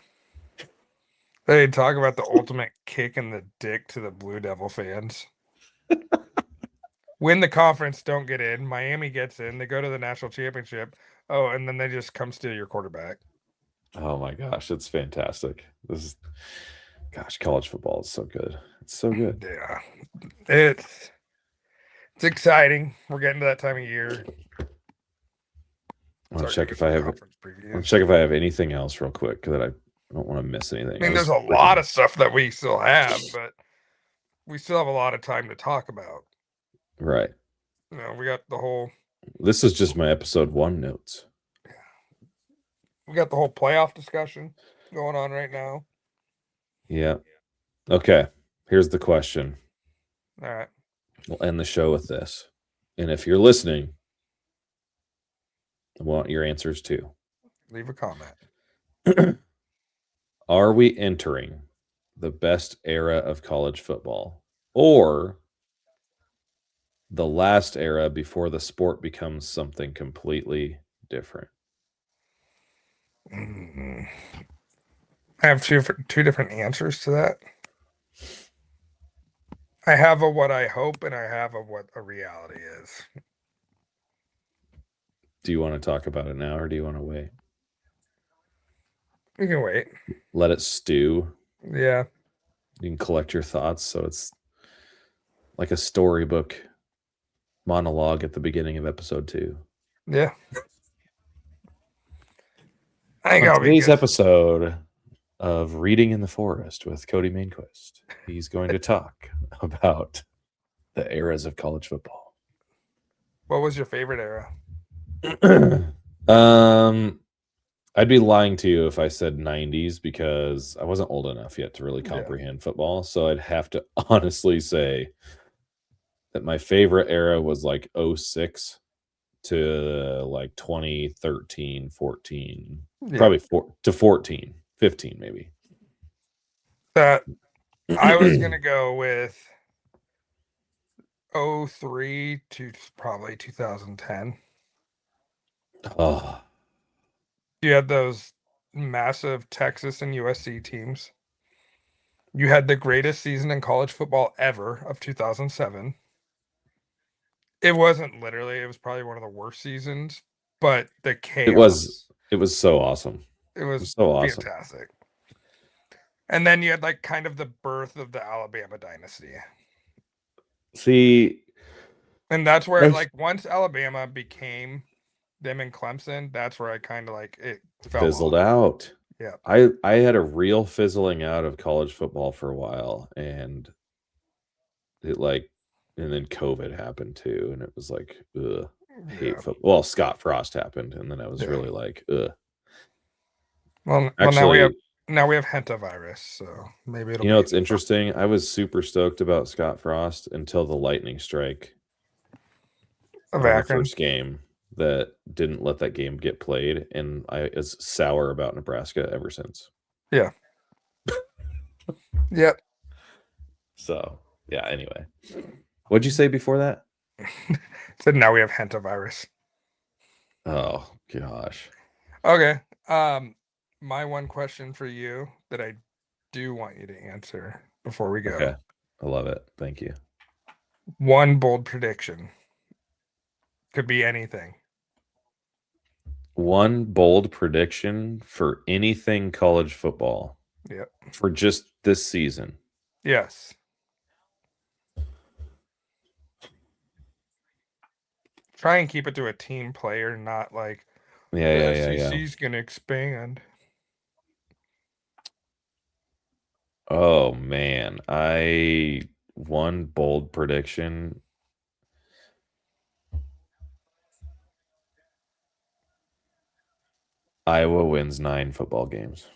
S1: They talk about the ultimate kick in the dick to the Blue Devil fans. Win the conference, don't get in. Miami gets in. They go to the national championship. Oh, and then they just come steal your quarterback.
S2: Oh, my gosh. It's fantastic. College football is so good. It's so good.
S1: Yeah. It's exciting. We're getting to that time of year.
S2: I'll check if I have anything else real quick that I don't want to miss anything.
S1: I mean, there's a lot of stuff that we still have, but we still have a lot of time to talk about.
S2: Right.
S1: We got the whole.
S2: This is just my episode 1 notes.
S1: We got the whole playoff discussion going on right now.
S2: Yeah. Okay. Here's the question.
S1: All right.
S2: We'll end the show with this. And if you're listening, I want your answers too.
S1: Leave a comment.
S2: Are we entering the best era of college football or the last era before the sport becomes something completely different?
S1: Mm-hmm. I have two different answers to that. I have a what I hope and I have a what a reality is.
S2: Do you want to talk about it now or do you want to wait?
S1: We can wait.
S2: Let it stew.
S1: Yeah.
S2: You can collect your thoughts so it's like a storybook monologue at the beginning of episode 2.
S1: Yeah.
S2: On today's episode of Reading in the Forest with Cody Mainquist, he's going to talk about the eras of college football.
S1: What was your favorite era?
S2: I'd be lying to you if I said 90s because I wasn't old enough yet to really comprehend football. So I'd have to honestly say that my favorite era was like 06 to like 2013, 14, probably 14, 15 maybe.
S1: That I was going to go with 03 to probably 2010.
S2: Oh.
S1: You had those massive Texas and USC teams. You had the greatest season in college football ever of 2007. It wasn't literally, it was probably one of the worst seasons, but the chaos.
S2: It was so awesome.
S1: It was so awesome. Fantastic. And then you had like kind of the birth of the Alabama dynasty.
S2: See,
S1: and that's where like once Alabama became them in Clemson, that's where I kind of like it
S2: fizzled out.
S1: Yeah.
S2: I had a real fizzling out of college football for a while, and it like, and then COVID happened too, and it was like, ugh, I hate football. Well, Scott Frost happened, and then I was really like, ugh.
S1: Well, actually, now we have hantavirus, so maybe it'll.
S2: You know, it's interesting. I was super stoked about Scott Frost until the lightning strike
S1: of the
S2: first game that didn't let that game get played, and I was sour about Nebraska ever since.
S1: Yeah. Yep.
S2: So yeah. Anyway, what'd you say before that?
S1: Said now we have hantavirus.
S2: Oh gosh.
S1: Okay. My one question for you that I do want you to answer before we go.
S2: Okay. I love it. Thank you.
S1: One bold prediction. Could be anything.
S2: One bold prediction for anything college football.
S1: Yep.
S2: For just this season.
S1: Yes. Try and keep it to a team player, not like
S2: the
S1: SEC's going to expand.
S2: Oh man, one bold prediction. Iowa wins 9 football games.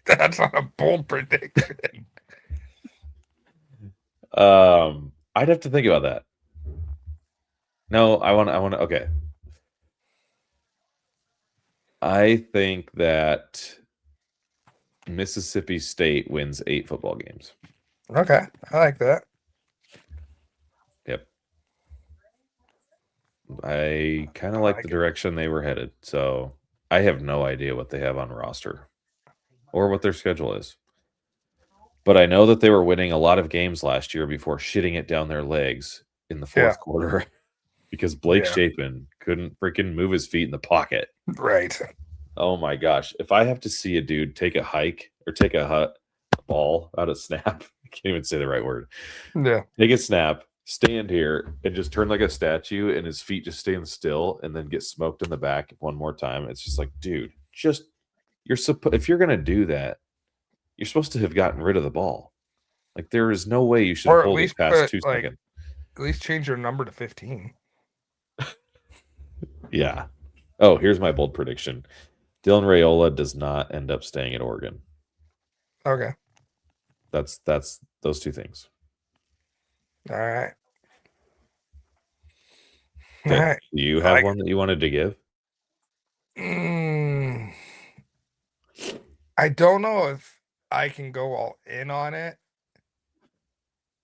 S1: That's not a bold prediction.
S2: I'd have to think about that. No, I want to. Okay. I think that Mississippi State wins 8 football games.
S1: Okay, I like that.
S2: Yep. I kind of like the direction they were headed. So I have no idea what they have on roster or what their schedule is. But I know that they were winning a lot of games last year before shitting it down their legs in the fourth quarter because Blake Shapen couldn't freaking move his feet in the pocket.
S1: Right.
S2: Oh my gosh. If I have to see a dude take a hike or take a ball out of snap, I can't even say the right word.
S1: Yeah.
S2: Take a snap, stand here and just turn like a statue and his feet just stand still and then get smoked in the back one more time. It's just like, dude, if you're going to do that, you're supposed to have gotten rid of the ball. Like, there is no way you should hold it past 2 seconds.
S1: At least change your number to 15.
S2: Yeah. Oh, here's my bold prediction. Dylan Raiola does not end up staying at Oregon.
S1: Okay.
S2: That's those two things.
S1: All right.
S2: Okay. All right. Do you have one that you wanted to give?
S1: I don't know if I can go all in on it,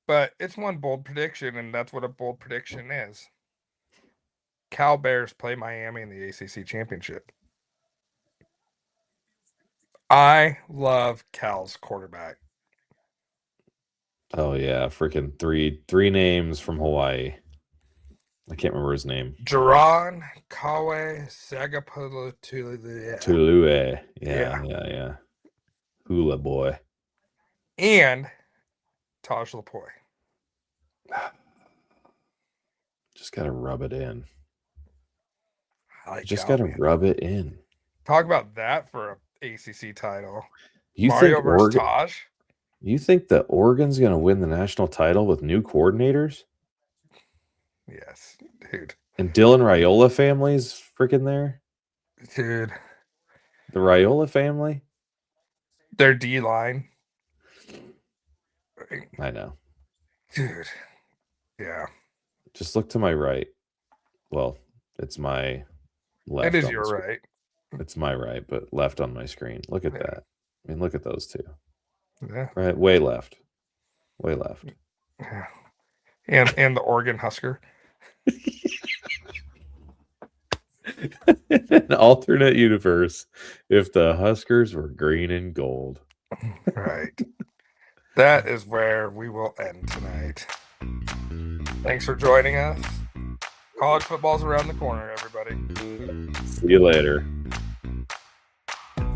S1: but it's one bold prediction, and that's what a bold prediction is. Cal Bears play Miami in the ACC championship. I love Cal's quarterback.
S2: Oh yeah, freaking three names from Hawaii. I can't remember his name.
S1: Jaron Kawe Sagapalutulue.
S2: Tulue. Yeah. Hula boy.
S1: And Taj Lapoy.
S2: Just gotta rub it in.
S1: Like
S2: just gotta rub it in.
S1: Talk about that for an ACC title.
S2: Mario
S1: versus Taj?
S2: You think that Oregon's gonna win the national title with new coordinators?
S1: Yes, dude.
S2: And Dylan Raiola family's freaking there?
S1: Dude.
S2: The Raiola family?
S1: Their D-line.
S2: I know.
S1: Dude. Yeah.
S2: Just look to my right. Well, it's my left.
S1: It is your right.
S2: It's my right, but left on my screen. Look at that. I mean, look at those two.
S1: Yeah.
S2: Right, way left. Way left.
S1: Yeah. And the Oregon Husker.
S2: In an alternate universe, if the Huskers were green and gold.
S1: Right. That is where we will end tonight. Thanks for joining us. College football's around the corner, everybody.
S2: See you later.